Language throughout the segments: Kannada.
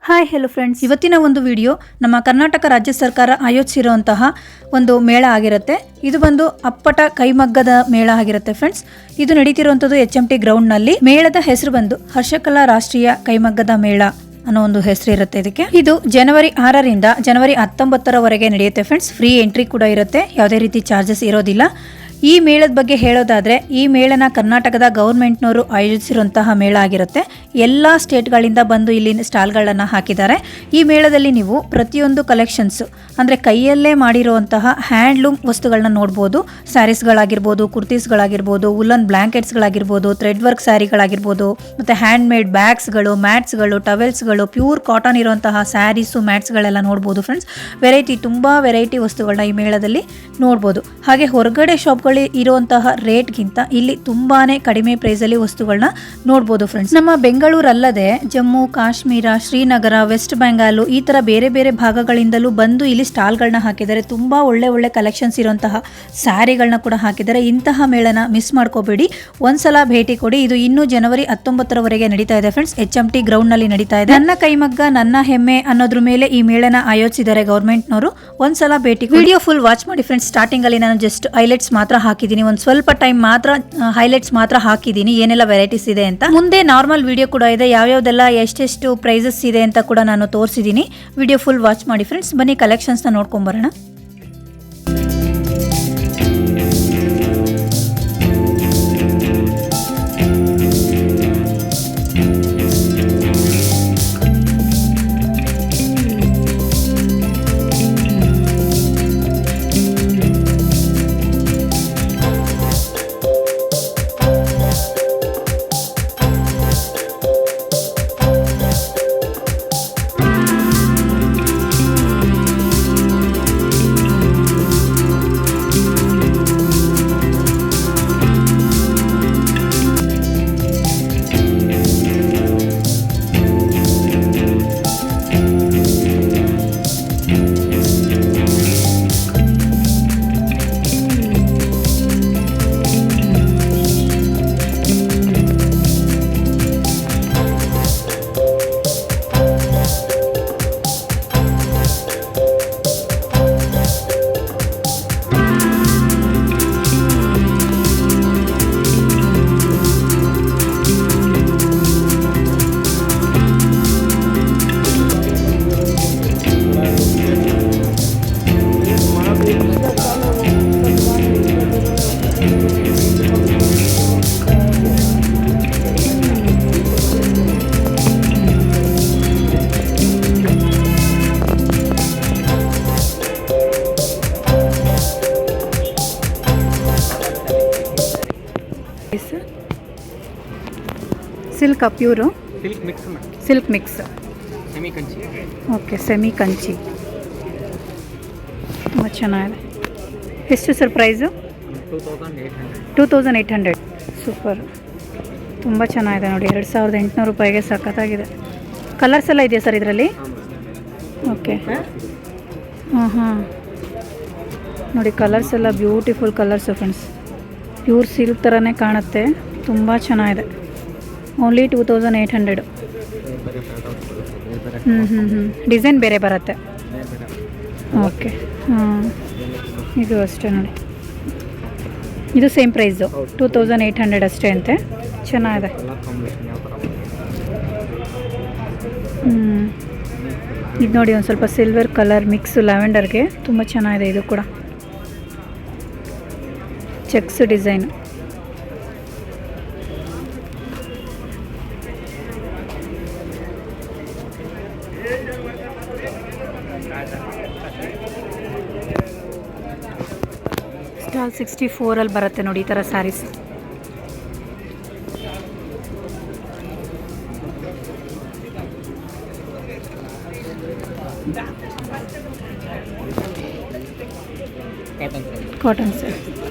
ಹಾಯ್ ಹೆಲೋ ಫ್ರೆಂಡ್ಸ್, ಇವತ್ತಿನ ಒಂದು ವಿಡಿಯೋ ನಮ್ಮ ಕರ್ನಾಟಕ ರಾಜ್ಯ ಸರ್ಕಾರ ಆಯೋಜಿಸಿರುವಂತಹ ಒಂದು ಮೇಳ ಆಗಿರುತ್ತೆ. ಇದು ಬಂದು ಅಪ್ಪಟ ಕೈಮಗ್ಗದ ಮೇಳ ಆಗಿರುತ್ತೆ ಫ್ರೆಂಡ್ಸ್. ಇದು ನಡೀತಿರುವಂಥದ್ದು HMT ಗ್ರೌಂಡ್ನಲ್ಲಿ. ಮೇಳದ ಹೆಸರು ಬಂದು ಹರ್ಷಕಲಾ ರಾಷ್ಟ್ರೀಯ ಕೈಮಗ್ಗದ ಮೇಳ ಅನ್ನೋ ಒಂದು ಹೆಸರು ಇರುತ್ತೆ ಇದಕ್ಕೆ. ಇದು ಜನವರಿ 6ರಿಂದ ಜನವರಿ 19ರವರೆಗೆ ನಡೆಯುತ್ತೆ ಫ್ರೆಂಡ್ಸ್. ಫ್ರೀ ಎಂಟ್ರಿ ಕೂಡ ಇರುತ್ತೆ, ಯಾವುದೇ ರೀತಿ ಚಾರ್ಜಸ್ ಇರೋದಿಲ್ಲ. ಈ ಮೇಳದ ಬಗ್ಗೆ ಹೇಳೋದಾದರೆ, ಈ ಮೇಳನ ಕರ್ನಾಟಕದ ಗೌರ್ಮೆಂಟ್ನವರು ಆಯೋಜಿಸಿರುವಂತಹ ಮೇಳ ಆಗಿರುತ್ತೆ. ಎಲ್ಲ ಸ್ಟೇಟ್ಗಳಿಂದ ಬಂದು ಇಲ್ಲಿ ಸ್ಟಾಲ್ಗಳನ್ನು ಹಾಕಿದ್ದಾರೆ. ಈ ಮೇಳದಲ್ಲಿ ನೀವು ಪ್ರತಿಯೊಂದು ಕಲೆಕ್ಷನ್ಸ್ ಅಂದರೆ ಕೈಯಲ್ಲೇ ಮಾಡಿರುವಂತಹ ಹ್ಯಾಂಡ್ಲೂಮ್ ವಸ್ತುಗಳನ್ನ ನೋಡ್ಬೋದು. ಸ್ಯಾರೀಸ್ಗಳಾಗಿರ್ಬೋದು, ಕುರ್ತೀಸ್ಗಳಾಗಿರ್ಬೋದು, ವುಲನ್ ಬ್ಲ್ಯಾಂಕೆಟ್ಸ್ಗಳಾಗಿರ್ಬೋದು, ಥ್ರೆಡ್ ವರ್ಕ್ ಸ್ಯಾರಿಗಳಾಗಿರ್ಬೋದು, ಮತ್ತು ಹ್ಯಾಂಡ್ ಮೇಡ್ ಬ್ಯಾಗ್ಸ್ಗಳು, ಮ್ಯಾಟ್ಸ್ಗಳು, ಟವೆಲ್ಸ್ಗಳು, ಪ್ಯೂರ್ ಕಾಟನ್ ಇರುವಂತಹ ಸ್ಯಾರೀಸು, ಮ್ಯಾಟ್ಸ್ಗಳೆಲ್ಲ ನೋಡ್ಬೋದು ಫ್ರೆಂಡ್ಸ್. ತುಂಬ ವೆರೈಟಿ ವಸ್ತುಗಳನ್ನ ಈ ಮೇಳದಲ್ಲಿ ನೋಡ್ಬೋದು. ಹಾಗೆ ಹೊರಗಡೆ ಶಾಪ್ಗಳು ಇರುವಂತಹ ರೇಟ್ಗಿಂತ ಇಲ್ಲಿ ತುಂಬಾನೇ ಕಡಿಮೆ ಪ್ರೈಸಲ್ಲಿ ವಸ್ತುಗಳನ್ನ ನೋಡ್ಬೋದು ಫ್ರೆಂಡ್ಸ್. ನಮ್ಮ ಬೆಂಗಳೂರಲ್ಲದೆ ಜಮ್ಮು ಕಾಶ್ಮೀರ, ಶ್ರೀನಗರ, ವೆಸ್ಟ್ ಬೆಂಗಾಲ್ ಈ ತರ ಬೇರೆ ಬೇರೆ ಭಾಗಗಳಿಂದಲೂ ಬಂದು ಇಲ್ಲಿ ಸ್ಟಾಲ್ಗಳನ್ನ ಹಾಕಿದ್ದಾರೆ. ತುಂಬಾ ಒಳ್ಳೆ ಕಲೆಕ್ಷನ್ಸ್ ಇರುವಂತಹ ಸ್ಯಾರಿಗಳನ್ನ ಕೂಡ ಹಾಕಿದ್ದಾರೆ. ಇಂತಹ ಮೇಳನ ಮಿಸ್ ಮಾಡ್ಕೋಬೇಡಿ, ಒಂದ್ಸಲ ಭೇಟಿ ಕೊಡಿ. ಇದು ಇನ್ನು ಜನವರಿ 19ರವರೆಗೆ ನಡೀತಾ ಇದೆ ಫ್ರೆಂಡ್ಸ್. HMT ಗ್ರೌಂಡ್ ನಲ್ಲಿ ನಡೀತಾ ಇದೆ. ನನ್ನ ಕೈಮಗ್ಗ ನನ್ನ ಹೆಮ್ಮೆ ಅನ್ನೋದ್ರ ಮೇಲೆ ಈ ಮೇಳನ ಆಯೋಜಿಸಿದ್ದಾರೆ ಗೌರ್ಮೆಂಟ್ನವರು. ಒಂದ್ಸಲ ಭೇಟಿ. ವಿಡಿಯೋ ಫುಲ್ ವಾಚ್ ಮಾಡಿ ಫ್ರೆಂಡ್ಸ್. ಸ್ಟಾರ್ಟಿಂಗ್ ಅಲ್ಲಿ ನಾನು ಜಸ್ಟ್ ಹೈಲೈಟ್ಸ್ ಮಾತ್ರ ಹಾಕಿದ್ದೀನಿ, ಒಂದು ಸ್ವಲ್ಪ ಟೈಮ್ ಮಾತ್ರ ಹೈಲೈಟ್ಸ್ ಮಾತ್ರ ಹಾಕಿದ್ದೀನಿ, ಏನೆಲ್ಲ ವೆರೈಟೀಸ್ ಇದೆ ಅಂತ. ಮುಂದೆ ನಾರ್ಮಲ್ ವಿಡಿಯೋ ಕೂಡ ಇದೆ, ಯಾವ್ಯಾವ್ದೆಲ್ಲ ಎಷ್ಟೆಷ್ಟು ಪ್ರೈಸಸ್ ಇದೆ ಅಂತ ಕೂಡ ನಾನು ತೋರಿಸಿದ್ದೀನಿ. ವಿಡಿಯೋ ಫುಲ್ ವಾಚ್ ಮಾಡಿ ಫ್ರೆಂಡ್ಸ್. ಬನ್ನಿ ಕಲೆಕ್ಷನ್ಸ್ನ ನೋಡ್ಕೊಂಡ್ ಬರೋಣ. Silk pure, silk mix, semi Kanchi. Okay, semi Kanchi ತುಂಬ ಚೆನ್ನಾಗಿದೆ. ಎಷ್ಟು ಸರ್ ಪ್ರೈಸು? 2800. ಸೂಪರ್, ತುಂಬ ಚೆನ್ನಾಗಿದೆ ನೋಡಿ. 2800 ರೂಪಾಯಿಗೆ ಸಖತ್ತಾಗಿದೆ. ಕಲರ್ಸ್ ಎಲ್ಲ ಇದೆಯಾ ಸರ್ ಇದರಲ್ಲಿ? ಓಕೆ, ಹಾಂ ನೋಡಿ, ಕಲರ್ಸ್ ಎಲ್ಲ beautiful colours friends. Pure silk ಥರನೇ ಕಾಣುತ್ತೆ, ತುಂಬ ಚೆನ್ನಾಗಿದೆ. ಓನ್ಲಿ 2800. ಡಿಸೈನ್ ಬೇರೆ ಬರುತ್ತೆ. ಓಕೆ, ಇದು ಅಷ್ಟೇ ನೋಡಿ, ಇದು ಸೇಮ್ ಪ್ರೈಸು 2800 ಅಷ್ಟೇ ಅಂತೆ. ಚೆನ್ನಾಗಿದೆ. ಇದು ನೋಡಿ, ಒಂದು ಸ್ವಲ್ಪ ಸಿಲ್ವರ್ ಕಲರ್ ಮಿಕ್ಸು ಲ್ಯಾವೆಂಡರ್ಗೆ ತುಂಬ ಚೆನ್ನಾಗಿದೆ. ಇದು ಕೂಡ ಚೆಕ್ಸ್ ಡಿಸೈನ್. ಸ್ಟಾಲ್ 64 ಬರುತ್ತೆ ನೋಡಿ ಈ ಥರ ಸ್ಯಾರೀಸ್.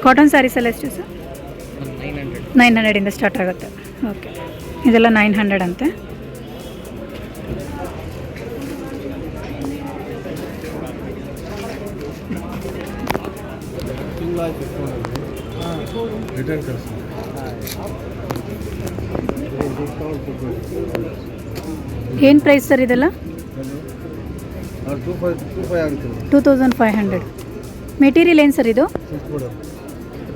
ಕಾಟನ್ ಸ್ಯಾರೀಸ್ ಎಲ್ಲ ಎಷ್ಟು ಸರ್? 900 ಸ್ಟಾರ್ಟ್ ಆಗುತ್ತೆ. ಓಕೆ, ಇದೆಲ್ಲ 900 ಅಂತೆ. रिटर्न कर सकते ಏನು ಪ್ರೈಸ್ ಸರ್ ಇದೆಲ್ಲ? 25 ಆಗುತ್ತೆ 2500. ಮೆಟೀರಿಯಲ್ ಏನು ಸರ್ ಇದು?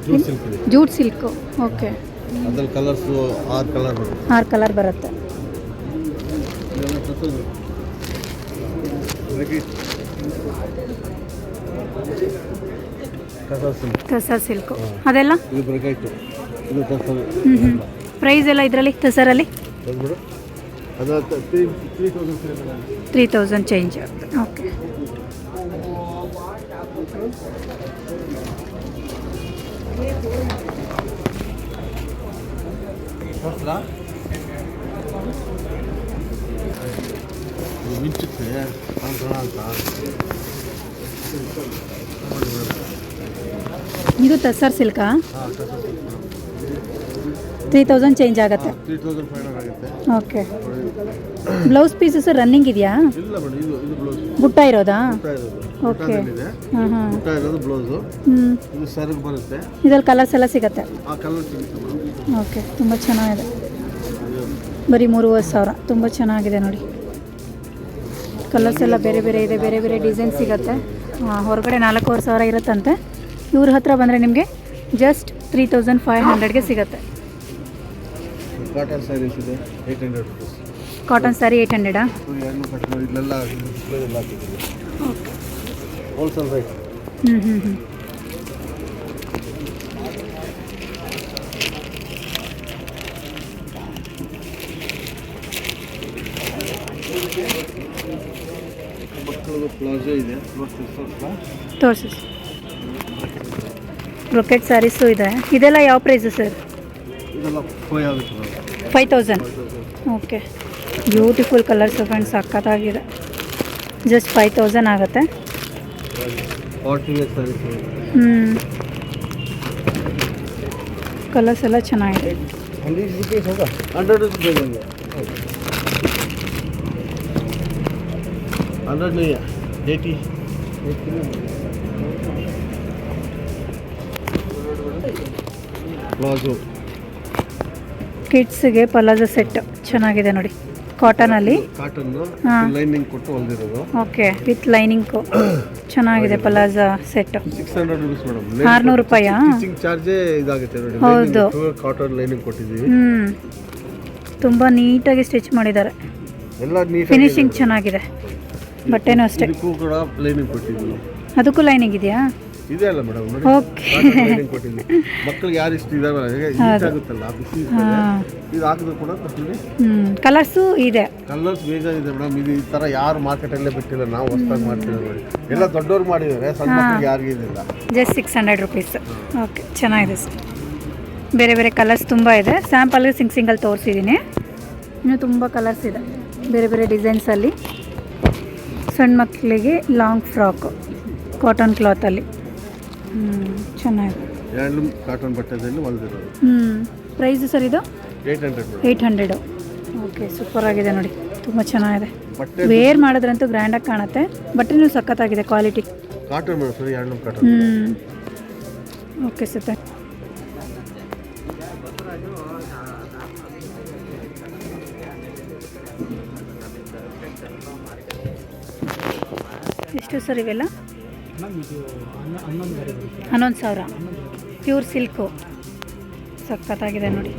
ಜೂಟ್ ಸಿಲ್ಕ್ ಇದೆ. Jute silk. ಓಕೆ. ಅದ್ರಲ್ಲಿ ಕಲರ್ಸು 6 ಕಲರ್ ಬರುತ್ತೆ. 6 ಕಲರ್ ಬರುತ್ತೆ. ಟಸರ್ ಸಿಲ್ಕು ಅದೆಲ್ಲ ಇದು ಬ್ರೈಟ್ ಇದು ಟಸರ್. ಪ್ರೈಸ್ ಎಲ್ಲ ಇದರಲ್ಲಿ ಟಸರಲ್ಲಿ ಅದು 3000 ಚೇಂಜ್. ಓಕೆ. ಮಿಂಚುತ್ತೆ ಅಂತ. ಇದು ಟಸರ್ ಸಿಲ್ಕಾ? 3000 ಚೇಂಜ್ ಆಗುತ್ತೆ. 3500 ಆಗುತ್ತೆ. ಓಕೆ. ಬ್ಲೌಸ್ ಪೀಸಸ್ ರನ್ನಿಂಗ್ ಇದೆಯಾ? ಇಲ್ಲ ಮೇಡಮ್, ಇದು ಬ್ಲೌಸ್ ಬುಟ್ಟ ಇರೋದಾ? ಓಕೆ. ಹಾಂ ಹಾಂ. ಬುಟ್ಟ ಇರೋದು ಬ್ಲೌಸು. ಇದು ಸರ್ಗ್ ಬರುತ್ತೆ. ಇದ್ರಲ್ಲಿ ಕಲರ್ಸ್ ಎಲ್ಲ ಸಿಗುತ್ತೆ? ಆ ಕಲರ್ ಸಿಗುತ್ತೆ ಮೇಡಮ್. ಓಕೆ. ತುಂಬ ಚೆನ್ನಾಗಿದೆ. ಬರೀ 3000. ತುಂಬ ಚೆನ್ನಾಗಿದೆ ನೋಡಿ. ಕಲರ್ಸ್ ಎಲ್ಲ ಬೇರೆ ಬೇರೆ ಇದೆ, ಬೇರೆ ಬೇರೆ ಡಿಸೈನ್ ಸಿಗುತ್ತೆ. ಹೊರಗಡೆ 4500 ಇರುತ್ತಂತೆ. ಇವ್ರ ಹತ್ರ ಬಂದರೆ ನಿಮಗೆ ಜಸ್ಟ್ 3500ಗೆ ಸಿಗುತ್ತೆ. ಕಾಟನ್ ಸ್ಯಾರೀಸ್ ಇದೆ 800 ರುಪೀಸ್. ಕಾಟನ್ ಸ್ಯಾರಿ 800. ಇಲ್ಲೆಲ್ಲ ಓಕೆ. Wholesale rate. ಮಕ್ಕಳದು ಪ್ಲಾಜೋ ಇದೆ. ತೋರಿಸಿ. ಬ್ರೊಕೆಟ್ ಸ್ಯಾರೀಸು ಇದೆ. ಇದೆಲ್ಲ ಯಾವ ಪ್ರೈಸು ಸರ್? ಇದೆಲ್ಲ 5000. ಓಕೆ. ಬ್ಯೂಟಿಫುಲ್ ಕಲರ್ಸು ಫ್ರೆಂಡ್ಸ್, ಸಕ್ಕತ್ತಾಗಿದೆ. ಜಸ್ಟ್ 5000 ಆಗುತ್ತೆ. ಕಲರ್ಸ್ ಎಲ್ಲ ಚೆನ್ನಾಗಿದೆ. 100 नहीं है 80 ಪ್ಲಾಜೋ. ಕಿಡ್ಸ್ಗೆ ಪಲಾಜೋ ಸೆಟ್ ಚೆನ್ನಾಗಿದೆ ನೋಡಿ. ಕಾಟನಲ್ಲಿ ಕಾಟನ್ ಲೈನಿಂಗ್ ಕೊಟ್ಟು ಹೊಲ್ದಿರೋದು. ಓಕೆ. ವಿತ್ ಲೈನಿಂಗು ಚೆನ್ನಾಗಿದೆ ಪಲಾಜೋ ಸೆಟ್. 600 rupees madam. 600 ರೂಪಾಯಾ? ಸ್ಟಿಚಿಂಗ್ ಚಾರ್ಜೇ ಇದಾಗುತ್ತೆ ನೋಡಿ. ಹೌದು. ಕಾಟನ್ ಲೈನಿಂಗ್ ಕೊಟ್ಟಿದ್ದೀವಿ. ತುಂಬ ನೀಟಾಗಿ ಸ್ಟಿಚ್ ಮಾಡಿದ್ದಾರೆ. ಎಲ್ಲ ನೀಟ್ ಫಿನಿಶಿಂಗ್ ಚೆನ್ನಾಗಿದೆ. ಬಟ್ಟೆನೂ ಅಷ್ಟೇ. ಇದಕ್ಕೂ ಕೂಡ ಲೈನಿಂಗ್ ಕೊಟ್ಟಿದ್ದೀವಿ. ಅದಕ್ಕೂ ಲೈನಿಂಗ್ ಇದೆಯಾ? ಇದೆ ಅಲ್ಲ ಮೇಡಮ್ ನೋಡಿ. ಓಕೆ. ಲೈನಿಂಗ್ ಕೊಟ್ಟಿದ್ದೀವಿ. ಮಕ್ಕಳಿಗೆ ಯಾರು ಇಷ್ಟ ಇದಾವಲ್ಲ ಈಟ್ ಆಗುತ್ತಲ್ಲ ಬಿಸಿ ಇದು ಹಾಕಿದ್ರು ಕೂಡ ಕೊಟ್ಟಿದ್ದೀವಿ. ಕಲರ್ಸು ಇದೆ. ಕಲರ್ಸ್ ಬೇಜಾರಿದೆ ಮೇಡಮ್. ಇದು ಈ ಥರ ಯಾರು ಮಾರ್ಕೆಟಲ್ಲೇ ಬಿಟ್ಟಿಲ್ಲ, ನಾವು ಹೊಸದಾಗಿ ಮಾಡ್ತಿದ್ದೀವಿ ನೋಡಿ. ಎಲ್ಲ ದೊಡ್ಡವ್ರು ಮಾಡಿದ್ದಾರೆ, ಸಣ್ಣ ಮಕ್ಕಳಿಗೆ ಯಾರಿಗೂ ಇದಿಲ್ಲ. Just 600 rupees. ಓಕೆ. ಚೆನ್ನಾಗಿದೆ ಸರ್. ಬೇರೆ ಬೇರೆ ಕಲರ್ಸ್ ತುಂಬ ಇದೆ. ಸ್ಯಾಂಪಲ್ಗೆ ಸಿಂಗಲ್ ತೋರಿಸಿದ್ದೀನಿ. ಇನ್ನೂ ತುಂಬ ಕಲರ್ಸ್ ಇದೆ ಬೇರೆ ಬೇರೆ ಡಿಸೈನ್ಸಲ್ಲಿ. ಸಣ್ಣ ಮಕ್ಕಳಿಗೆ ಲಾಂಗ್ ಫ್ರಾಕು ಕಾಟನ್ ಕ್ಲಾತಲ್ಲಿ ಚೆನ್ನಾಗಿದೆ. ಹ್ಯಾಂಡ್ಲೂಮ್ ಕಾಟನ್ ಬಟ್ಟೆದಲ್ಲಿ ಹೊಲ್ದಿರೋದು. ಪ್ರೈಸ್ ಸರ್ ಇದು 800. ಓಕೆ. ಸೂಪರ್ ಆಗಿದೆ ನೋಡಿ. ತುಂಬ ಚೆನ್ನಾಗಿದೆ. ವೇರ್ ಮಾಡಿದ್ರಂತೂ ಗ್ರ್ಯಾಂಡಾಗಿ ಕಾಣುತ್ತೆ. ಬಟ್ಟೆನೂ ಸಖತ್ತಾಗಿದೆ ಕ್ವಾಲಿಟಿ. ಕಾಟನ್ ಮೇಡಮ್, ಸರಿ ಹ್ಯಾಂಡ್ಲೂಮ್ ಕಾಟನ್. Okay sir. ಎಷ್ಟು ಸರ್ ಇವೆಲ್ಲ? 11,000. ಪ್ಯೂರ್ ಸಿಲ್ಕು ಸಖತ್ತಾಗಿದೆ ನೋಡಿ.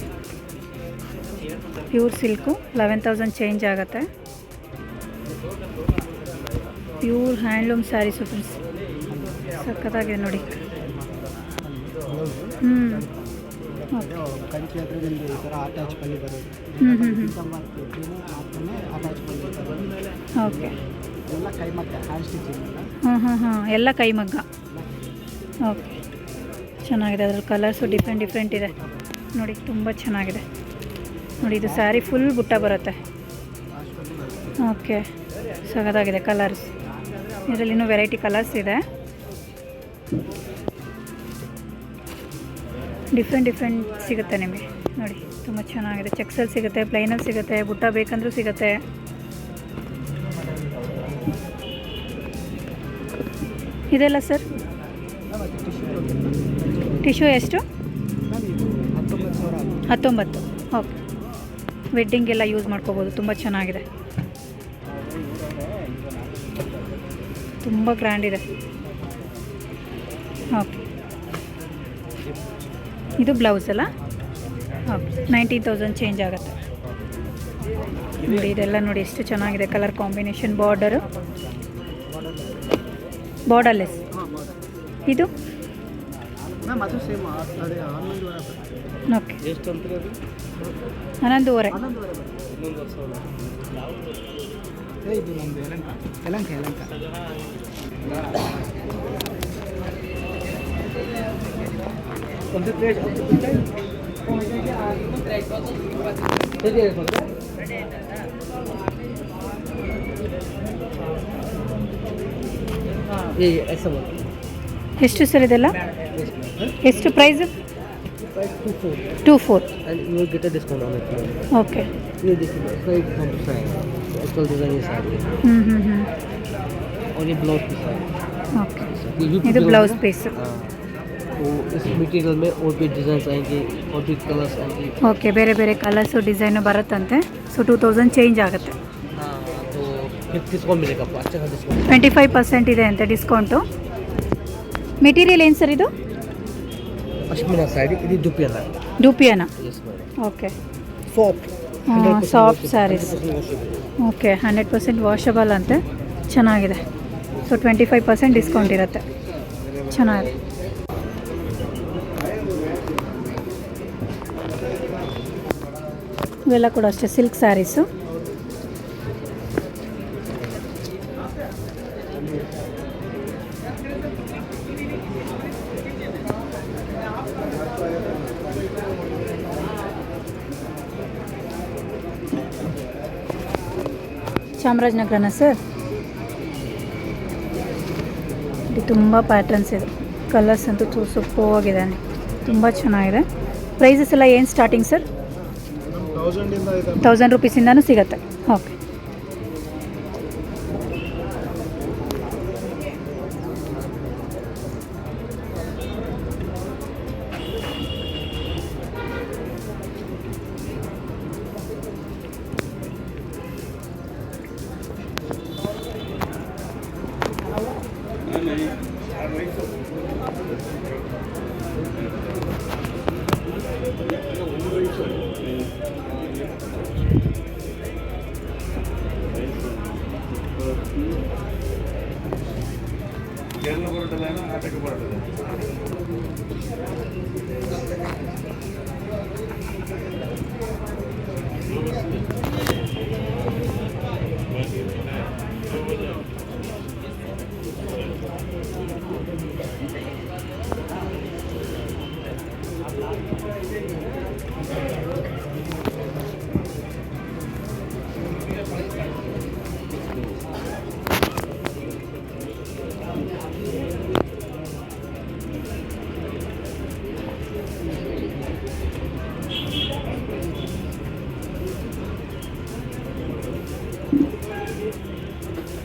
ಪ್ಯೂರ್ ಸಿಲ್ಕು 11,000 ಚೇಂಜ್ ಆಗುತ್ತೆ. ಪ್ಯೂರ್ ಹ್ಯಾಂಡ್ಲೂಮ್ ಸ್ಯಾರೀಸು ಫ್ರೆಂಡ್ಸ್, ಸಖತ್ತಾಗಿದೆ ನೋಡಿ. ಓಕೆ. ಎಲ್ಲ ಕೈಮಗ್ಗ. ಓಕೆ. ಚೆನ್ನಾಗಿದೆ. ಅದ್ರಲ್ಲಿ ಕಲರ್ಸು ಡಿಫ್ರೆಂಟ್ ಇದೆ ನೋಡಿ. ತುಂಬ ಚೆನ್ನಾಗಿದೆ ನೋಡಿ. ಇದು ಸ್ಯಾರಿ ಫುಲ್ ಬುಟ್ಟ ಬರುತ್ತೆ. ಓಕೆ. ಸಖತ್ತಾಗಿದೆ ಕಲರ್ಸ್. ಇದರಲ್ಲಿ ಇನ್ನೂ ವೆರೈಟಿ ಕಲರ್ಸ್ ಇದೆ. ಡಿಫ್ರೆಂಟ್ ಸಿಗುತ್ತೆ ನಿಮಗೆ ನೋಡಿ. ತುಂಬ ಚೆನ್ನಾಗಿದೆ. ಚೆಕ್ಸಲ್ಲಿ ಸಿಗುತ್ತೆ, ಪ್ಲೈನಲ್ಲಿ ಸಿಗುತ್ತೆ, ಬುಟ್ಟ ಬೇಕಂದ್ರೂ ಸಿಗುತ್ತೆ. ಇದೆಲ್ಲ ಸರ್ ಟಿಶ್ಯೂ ಎಷ್ಟು? 19. ಓಕೆ. ವೆಡ್ಡಿಂಗೆಲ್ಲ ಯೂಸ್ ಮಾಡ್ಕೋಬೋದು. ತುಂಬ ಚೆನ್ನಾಗಿದೆ. ತುಂಬ ಗ್ರ್ಯಾಂಡ್ ಇದೆ. ಓಕೆ, ಇದು ಬ್ಲೌಸ್ ಅಲ್ಲ? ಓಕೆ, 19,000 ಚೇಂಜ್ ಆಗುತ್ತೆ ನೋಡಿ. ಇದೆಲ್ಲ ನೋಡಿ ಎಷ್ಟು ಚೆನ್ನಾಗಿದೆ ಕಲರ್ ಕಾಂಬಿನೇಷನ್. ಬಾರ್ಡರ್ಲೆಸ್. ಇದು ಓಕೆ, 11,500. ಎಷ್ಟು ಸರ್ ಇದೆಲ್ಲ? ಎಷ್ಟು price? 24. And you will get a discount on it. Okay. You discount from side. Actual design is side. Only blouse piece है. ಓಕೆ, ಇದು ಬ್ಲೌಸ್ ಪೀಸ್. तो इस मटेरियल में और भी डिज़ाइंस आएंगे और भी कलर्स आएंगे. ಓಕೆ, ಬೇರೆ ಬೇರೆ ಕಲರ್ಸು ಡಿಸೈನು ಬರುತ್ತಂತೆ. ಸೊ 2,000 ಚೇಂಜ್ ಆಗುತ್ತೆ. हाँ, तो फिर डिस्काउंट मिलेगा आपको, अच्छा सा डिस्काउंट. 25% ಇದೆ ಅಂತೆ ಡಿಸ್ಕೌಂಟು. ಮೆಟೀರಿಯಲ್ ಏನು ಸರ್ ಇದು? पश्मीना साड़ी ಇದು dupion. Dupion. Yes madam. Okay, Soft. Soft saris. Okay, 100% washable ಅಂತೆ. ಚೆನ್ನಾಗಿದೆ. ಸೊ 25% ಡಿಸ್ಕೌಂಟ್ ಇರುತ್ತೆ. ಚೆನ್ನಾಗಿದೆ. ಇವೆಲ್ಲ ಕೂಡ ಅಷ್ಟೇ ಸಿಲ್ಕ್ ಸ್ಯಾರೀಸು. ಚಾಮರಾಜನಗರನ ಸರ್? ಇಲ್ಲಿ ತುಂಬ ಪ್ಯಾಟ್ರನ್ಸ್ ಇದೆ. ಕಲರ್ಸ್ ಅಂತೂ ಸೂಪರ್ವಾಗಿದೆ, ತುಂಬ ಚೆನ್ನಾಗಿದೆ. ಪ್ರೈಸಸ್ ಎಲ್ಲ ಏನು ಸ್ಟಾರ್ಟಿಂಗ್ ಸರ್? 1000 ರುಪೀಸಿಂದನೂ ಸಿಗುತ್ತೆ. Okay,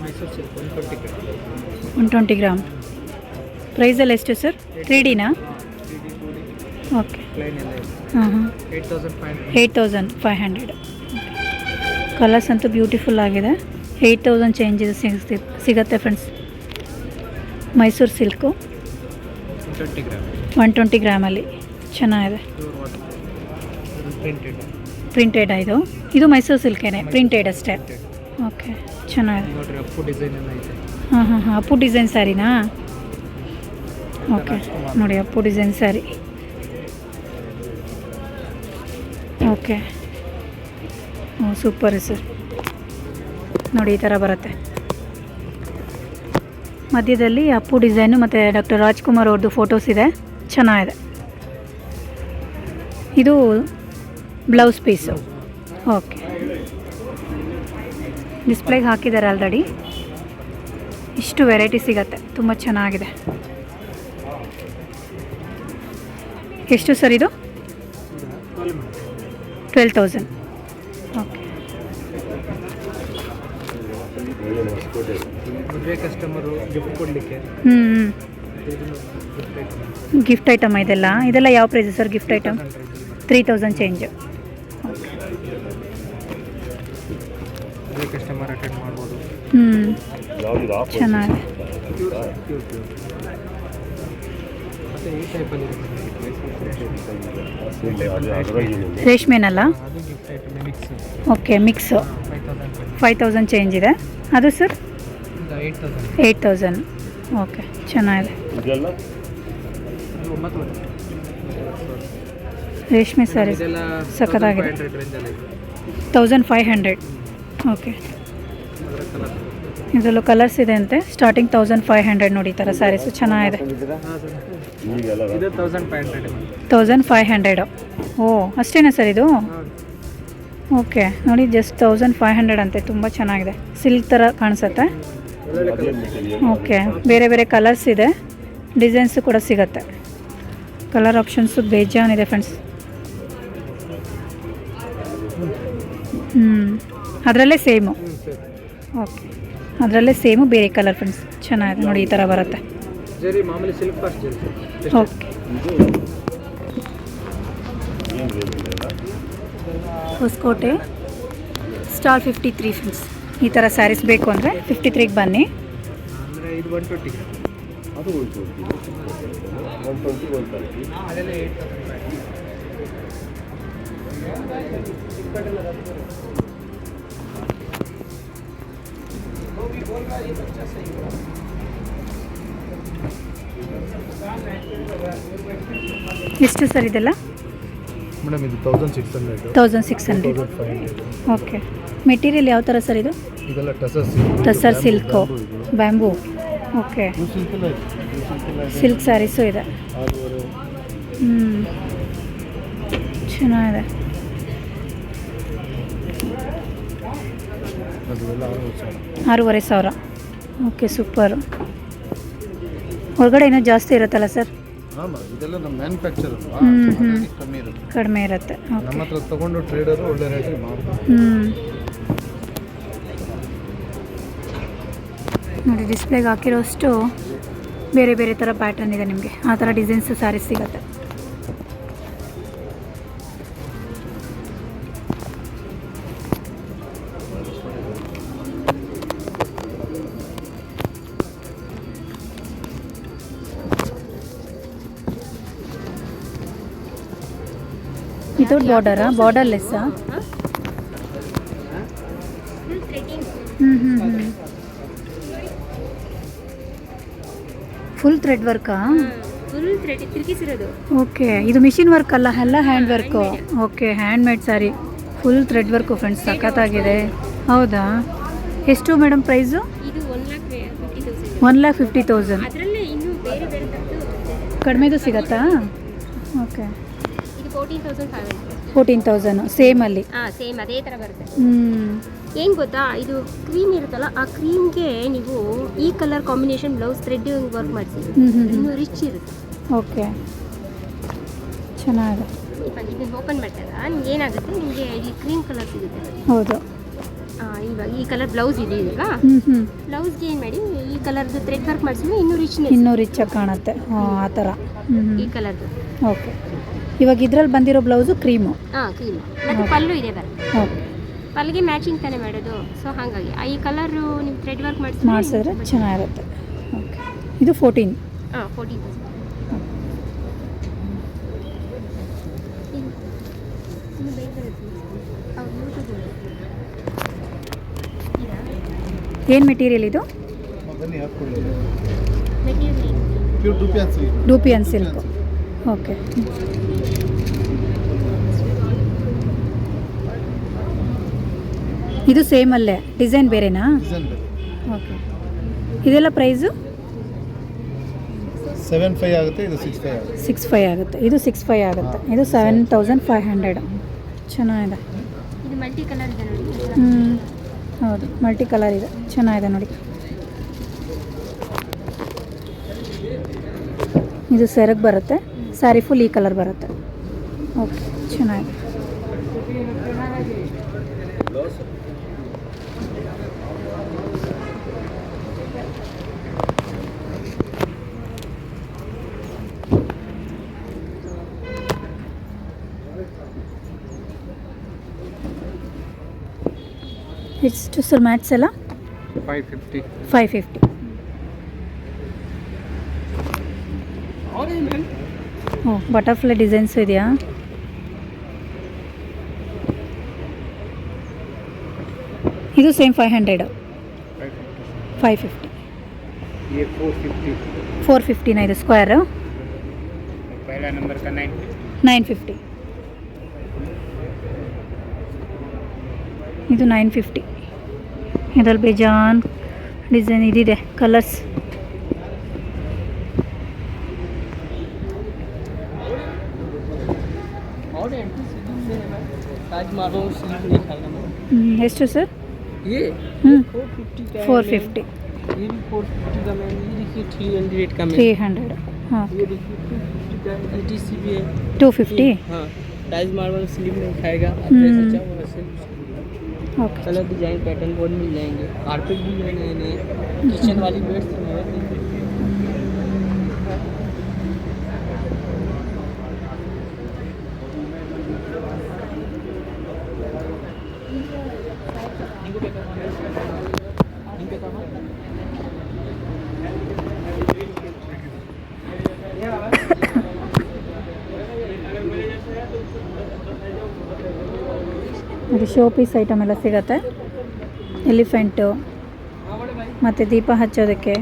Mysuru silk 120 gram. 120 gram. ಪ್ರೈಸೆಲ್ಲ ಎಷ್ಟು ಸರ್? 3Dನಾ? ಓಕೆ, ಪ್ಲೈನ್ ಎಲ್ಲ ಇದೆ. ಹಾಂ 8500. 8500. ಕಲರ್ಸ್ ಅಂತೂ ಬ್ಯೂಟಿಫುಲ್ ಆಗಿದೆ. 8000 ಚೇಂಜಸ್ ಸಿಗುತ್ತೆ ಫ್ರೆಂಡ್ಸ್. Mysuru silk 120 gram. 120 ಗ್ರಾಮಲ್ಲಿ ಚೆನ್ನಾಗಿದೆ. ಪ್ರಿಂಟೆಡ್ ಇದು ಮೈಸೂರು ಸಿಲ್ಕೇನೆ, ಪ್ರಿಂಟೆಡ್ ಅಷ್ಟೇ. ಓಕೆ, ಚೆನ್ನಾಗಿದೆ ನೋಡ್ರಿ. ಅಪ್ಪು ಡಿಸೈನ್ ಎಲ್ಲ ಇದೆ. ಹಾಂ ಅಪ್ಪು ಡಿಸೈನ್ ಸ್ಯಾರಿನಾ? ಓಕೆ, ನೋಡಿ Appu design sari. Okay, super sir. ನೋಡಿ ಈ ಥರ ಬರುತ್ತೆ. ಮಧ್ಯದಲ್ಲಿ ಅಪ್ಪು ಡಿಸೈನು ಮತ್ತು ಡಾಕ್ಟರ್ ರಾಜ್ಕುಮಾರ್ ಅವ್ರದ್ದು ಫೋಟೋಸ್ ಇದೆ. ಚೆನ್ನಾಗಿದೆ. ಇದು ಬ್ಲೌಸ್ ಪೀಸು. ಓಕೆ, ಡಿಸ್ಪ್ಲೇಗೆ ಹಾಕಿದ್ದಾರೆ ಆಲ್ರೆಡಿ. ಇಷ್ಟು ವೆರೈಟಿ ಸಿಗತ್ತೆ, ತುಂಬ ಚೆನ್ನಾಗಿದೆ. ಎಷ್ಟು ಸರ್ ಇದು? 12,000. ಓಕೆ, ಮದುವೆ ಕಸ್ಟಮರು ಗಿಫ್ಟ್ ಕೊಡಲಿಕ್ಕೆ ಗಿಫ್ಟ್ ಐಟಮ್ ಇದೆಲ್ಲ ಯಾವ price sir? Gift item 3,000 change. ಮದುವೆ ಕಸ್ಟಮರ್ ಅಟೆಂಡ್ ಮಾಡ್ಬೋದು. ಚೆನ್ನಾಗಿದೆ. ಮತ್ತು ಈ ಟೈಪಲ್ಲಿ ರೇಷ್ಮೆನಲ್ಲ? ಅದು gift item mix okay, mix 5000 5000 change ಇದೆ. ಅದು ಸರ್ 8000 8000. ಓಕೆ, ಚೆನ್ನಾಗಿದೆ. ಇದೆಲ್ಲ 900 ರೇಷ್ಮೆ ಸ್ಯಾರೀಸ್ ಇದೆಲ್ಲ ಸಖತ್ತಾಗಿದೆ. 1500 ರೇಂಜಲ್ಲಿ ಇದೆ. 1500. ಓಕೆ, ಅದರ ಕಲರ್ ಇದರಲ್ಲೂ ಕಲರ್ಸ್ ಇದೆ ಅಂತೆ. ಸ್ಟಾರ್ಟಿಂಗ್ 1500 ನೋಡಿ, ಈ ಥರ ಸ್ಯಾರೀಸು ಚೆನ್ನಾಗಿದೆ. ಹಾಂ ಸರ್, ಇದು 1500 1500. ಓ, ಅಷ್ಟೇನಾ ಸರ್ ಇದು? ಓಕೆ, ನೋಡಿ ಜಸ್ಟ್ 1500 ಅಂತೆ. ತುಂಬ ಚೆನ್ನಾಗಿದೆ, ಸಿಲ್ಕ್ ಥರ ಕಾಣಿಸುತ್ತೆ. ಓಕೆ, ಬೇರೆ ಬೇರೆ ಕಲರ್ಸ್ ಇದೆ, ಡಿಸೈನ್ಸು ಕೂಡ ಸಿಗುತ್ತೆ. ಕಲರ್ ಆಪ್ಷನ್ಸು ಬೇಜಾನಿದೆ ಫ್ರೆಂಡ್ಸ್. ಅದರಲ್ಲೇ ಸೇಮು. ಓಕೆ, ಅದರಲ್ಲೇ ಸೇಮು, ಬೇರೆ ಕಲರ್ ಫ್ರೆಂಡ್ಸ್. ಚೆನ್ನಾಗಿದೆ ನೋಡಿ, ಈ ಥರ ಬರುತ್ತೆ. ಜರಿ ಮಾಮೂಲಿ silk fast zari. Okay, Hosakote stall 53 friends. ಈ ಥರ ಸ್ಯಾರೀಸ್ ಬೇಕು ಅಂದರೆ 53ಗೆ ಬನ್ನಿ. ಅಂದರೆ ಇದು 120 ಅದು 120 ಅದೆಲ್ಲ 8000. ಎಷ್ಟು ಸರ್ ಇದೆಲ್ಲ? ಮೇಡಮ್ ಇದು 1600 1600. 1500. ಓಕೆ, ಮೆಟೀರಿಯಲ್ ಯಾವ ಥರ ಸರ್ ಇದು? ಇದೆಲ್ಲ tussar tussar silk, bamboo. Okay, silk saris ಇದೆ. ಚೆನ್ನಾಗಿದೆ. ಅದೆಲ್ಲ 6500. ಓಕೆ, ಸೂಪರ್. ಹೊರಗಡೆ ಇನ್ನೂ ಜಾಸ್ತಿ ಇರುತ್ತಲ್ಲ ಸರ್? ಇದೆಲ್ಲ ನಮ್ಮ ಮ್ಯಾನುಫ್ಯಾಕ್ಚರ್ ಅಲ್ವಾ, ಕಮ್ಮಿ ಇರುತ್ತೆ, ಕಡಿಮೆ ಇರುತ್ತೆ. ನಮ್ಮ ಹತ್ರ ತಗೊಂಡು ಟ್ರೇಡರು ಒಳ್ಳೆ ರೇಟಿಗೆ ಮಾಡ್ತಾರೆ. ನೋಡಿ, ಡಿಸ್ಪ್ಲೇಗೆ ಹಾಕಿರೋಷ್ಟು ಬೇರೆ ಬೇರೆ ಥರ ಪ್ಯಾಟರ್ನ್ ಇದೆ ನಿಮಗೆ. ಆ ಥರ ಡಿಸೈನ್ಸ್ ಸ್ಯಾರೀಸ್ ಸಿಗುತ್ತೆ. ವಿತೌಟ್ ಬಾರ್ಡರಾ? ಬಾರ್ಡರ್ಲೆಸ್ಸಾ? ಫುಲ್ ಥ್ರೆಡ್ ವರ್ಕಾ? ಫುಲ್ ತಿರುಗಿಸಿರೋದು. ಓಕೆ, ಇದು ಮಿಷಿನ್ ವರ್ಕ್ ಅಲ್ಲ, ಎಲ್ಲ hand work. Okay, hand made saree, full thread work friends, ಸಖತ್ತಾಗಿದೆ. ಹೌದಾ? ಎಷ್ಟು ಮೇಡಮ್ ಪ್ರೈಸು? ಇದು 1,50,000. 1,50,000. ಅದರಲ್ಲೇ ಇನ್ನೂ ಬೇರೆ ಬೇರೆ ಥರದ್ದು ಕಡಿಮೆದು ಸಿಗತ್ತಾ? ಓಕೆ, ಇದು 14,500. 14,000 ಸೇಮಲ್ಲಿ. ಹಾಂ, ಸೇಮ್ ಅದೇ ಥರ ಬರುತ್ತೆ. ಹ್ಞೂ, ಏನು ಗೊತ್ತಾ, ಇದು ಕ್ರೀಮ್ ಇರುತ್ತಲ್ಲ, ಆ ಕ್ರೀಮ್ಗೆ ನೀವು ಈ colour combination blouse thread work ಮಾಡಿಸಿ, ಇನ್ನೂ ರಿಚ್ ಇರುತ್ತೆ. ಓಕೆ, ಚೆನ್ನಾಗಿದೆ. ಇದನ್ನು ಓಪನ್ ಮಾಡಿದಾಗ ನಿಮ್ಗೆ ಏನಾಗುತ್ತೆ, ನಿಮಗೆ ಇಲ್ಲಿ ಕ್ರೀಮ್ ಕಲರ್ ಸಿಗುತ್ತೆ. ಹೌದು. ಇವಾಗ ಈ ಕಲರ್ ಬ್ಲೌಸ್ ಇದೆ ಈಗ, ಬ್ಲೌಸ್ಗೆ ಏನು ಮಾಡಿ ಈ ಕಲರ್ದು ಥ್ರೆಡ್ ವರ್ಕ್ ಮಾಡಿಸಿದ್ರೆ ಇನ್ನೂ ಇನ್ನೂ ರಿಚಾಗಿ ಕಾಣುತ್ತೆ. ಆ ಥರ. ಈ ಕಲರ್ದು. ಓಕೆ, ಇವಾಗ ಇದ್ರಲ್ಲಿ ಬಂದಿರೋ ಬ್ಲೌಸು ಕ್ರೀಮು. ಹಾಂ, ಕ್ರೀಮ್. ಮತ್ತು ಪಲ್ಲು ಇದೆ ಬರುತ್ತೆ. ಓಕೆ, ಪಲ್ಗೆ ಮ್ಯಾಚಿಂಗ್ ತಾನೇ ಮಾಡೋದು. ಸೊ ಹಾಗಾಗಿ ಈ ಕಲರು ನೀವು ಥ್ರೆಡ್ ವರ್ಕ್ ಮಾಡಿಸಿದ್ರೆ ಚೆನ್ನಾಗಿರುತ್ತೆ. ಓಕೆ, ಇದು 14. ಹಾಂ, 14,000. ಏನು ಮೆಟೀರಿಯಲ್ ಇದು? ಡೂಪಿಯನ್ ಸಿಲ್ಕ್. ಓಕೆ, ಇದು ಸೇಮಲ್ಲೇ, ಡಿಸೈನ್ ಬೇರೆನಾ? ಓಕೆ, ಇದೆಲ್ಲ ಪ್ರೈಸು 7,500 ಆಗುತ್ತೆ, ಇದು 6,500 ಆಗುತ್ತೆ. 6,500 ಆಗುತ್ತೆ. ಇದು 6,500 ಆಗುತ್ತೆ. ಇದು 7,500. ಚೆನ್ನಾಗಿದೆ. ಇದು ಮಲ್ಟಿ ಕಲರ್ ಇದೆ ನೋಡಿ. ಹೌದು, ಮಲ್ಟಿ ಕಲರ್ ಇದೆ, ಚೆನ್ನಾಗಿದೆ ನೋಡಿ. ಇದು ಸೆರಗ್ ಬರುತ್ತೆ, ಸ್ಯಾರಿ ಫುಲ್ ಈ ಕಲರ್ ಬರುತ್ತೆ. ಓಕೆ, ಚೆನ್ನಾಗಿದೆ. ಎಷ್ಟು ಸರ್ ಮ್ಯಾಟ್ಸ್ ಎಲ್ಲ? 550. 550. और है मैम ಓ ಬಟರ್ಫ್ಲೈ ಡಿಸೈನ್ಸು ಇದೆಯಾ? ಇದು ಸೇಮ್ 500 550 ये 450 450 ಇದು ಸ್ಕ್ವೇರು पहला नंबर का 950 ಇದು 950 ಇದರಲ್ಲಿ ಬೇಜಾನ್ ಡಿಸೈನ್ ಇದಿದೆ ಕಲರ್ಸ್. और एंट्री स्लीव में है मैम ताज मारो स्लीव नहीं खाएगा मैम ಎಷ್ಟು ಸರ್? ये हम्म 450 का है 450 मैम। ये भी 450 का मैम ये देखिए 300 का मैम 300 ಹಾಂ ये देखिए 250 का ETC भी है 250 हाँ टाइज मार्बल स्लीव नहीं खाएगा हम्म। ड्रेस अच्छा होगा silk okay colour design pattern board मिल जाएंगे कारपेट भी है नए नए किचन वाली बेड्स है ಇದು ಶೋ ಪೀಸ್ ಐಟಮ್ ಎಲ್ಲ ಸಿಗುತ್ತೆ. ಎಲಿಫೆಂಟು ಮತ್ತು ದೀಪ ಹಚ್ಚೋದಕ್ಕೆ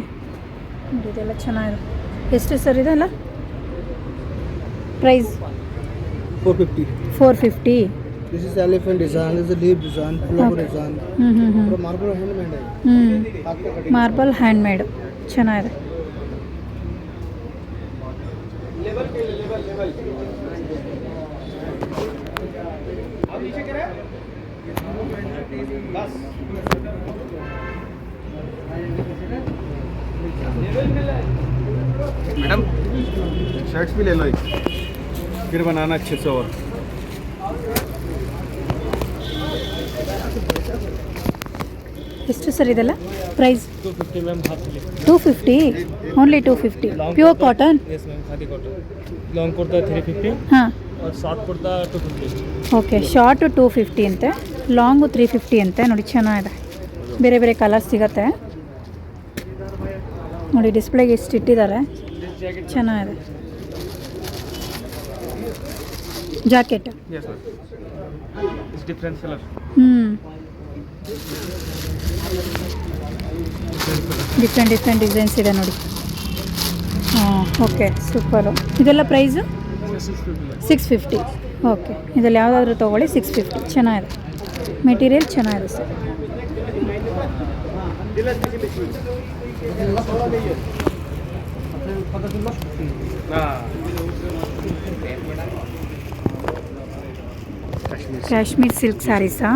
ನೋಡಿ, ಇದೆಲ್ಲ ಚೆನ್ನಾಗಿದೆ. ಎಷ್ಟು ಸರ್ ಇದೆಲ್ಲ price? 450 450. This is elephant design, this is leaf design, flower Okay. design. ಹ್ಞೂ Marble handmade है. ಮಾರ್ಬಲ್ ಹ್ಯಾಂಡ್ಮೇಡ್ ಚೆನ್ನಾಗಿದೆ. मैडम शर्ट्स भी ले लो, फिर बनाना अच्छे से. और ಎಷ್ಟು ಸರ್ ಇದೆಲ್ಲ price? 250 ma'am half sleeve 250 only 250 pure cotton. Yes ma'am khadi cotton long kurta 350 ಹಾಂ और शॉर्ट कुर्ता 250 ಓಕೆ, ಶಾರ್ಟು 250 ಅಂತೆ, ಲಾಂಗು 350 ಅಂತೆ. ನೋಡಿ ಚೆನ್ನಾಗಿದೆ, ಬೇರೆ ಬೇರೆ ಕಲರ್ಸ್ ಸಿಗುತ್ತೆ ನೋಡಿ. ಡಿಸ್ಪ್ಲೇಗೆ ಎಷ್ಟು ಇಟ್ಟಿದ್ದಾರೆ, ಚೆನ್ನಾಗಿದೆ. Jacket yes ma'am it's different colour different designs ಇದೆ ನೋಡಿ. ಹಾಂ ಓಕೆ, ಸೂಪರು. ಇದೆಲ್ಲ ಪ್ರೈಸು 650. ಓಕೆ, ಇದರಲ್ಲಿ ಯಾವುದಾದ್ರೂ ತೊಗೊಳ್ಳಿ 650. ಚೆನ್ನಾಗಿದೆ, ಮೆಟೀರಿಯಲ್ ಚೆನ್ನಾಗಿದೆ ಸರ್. ಕಾಶ್ಮೀರ್ ಸಿಲ್ಕ್ ಸ್ಯಾರೀಸಾ?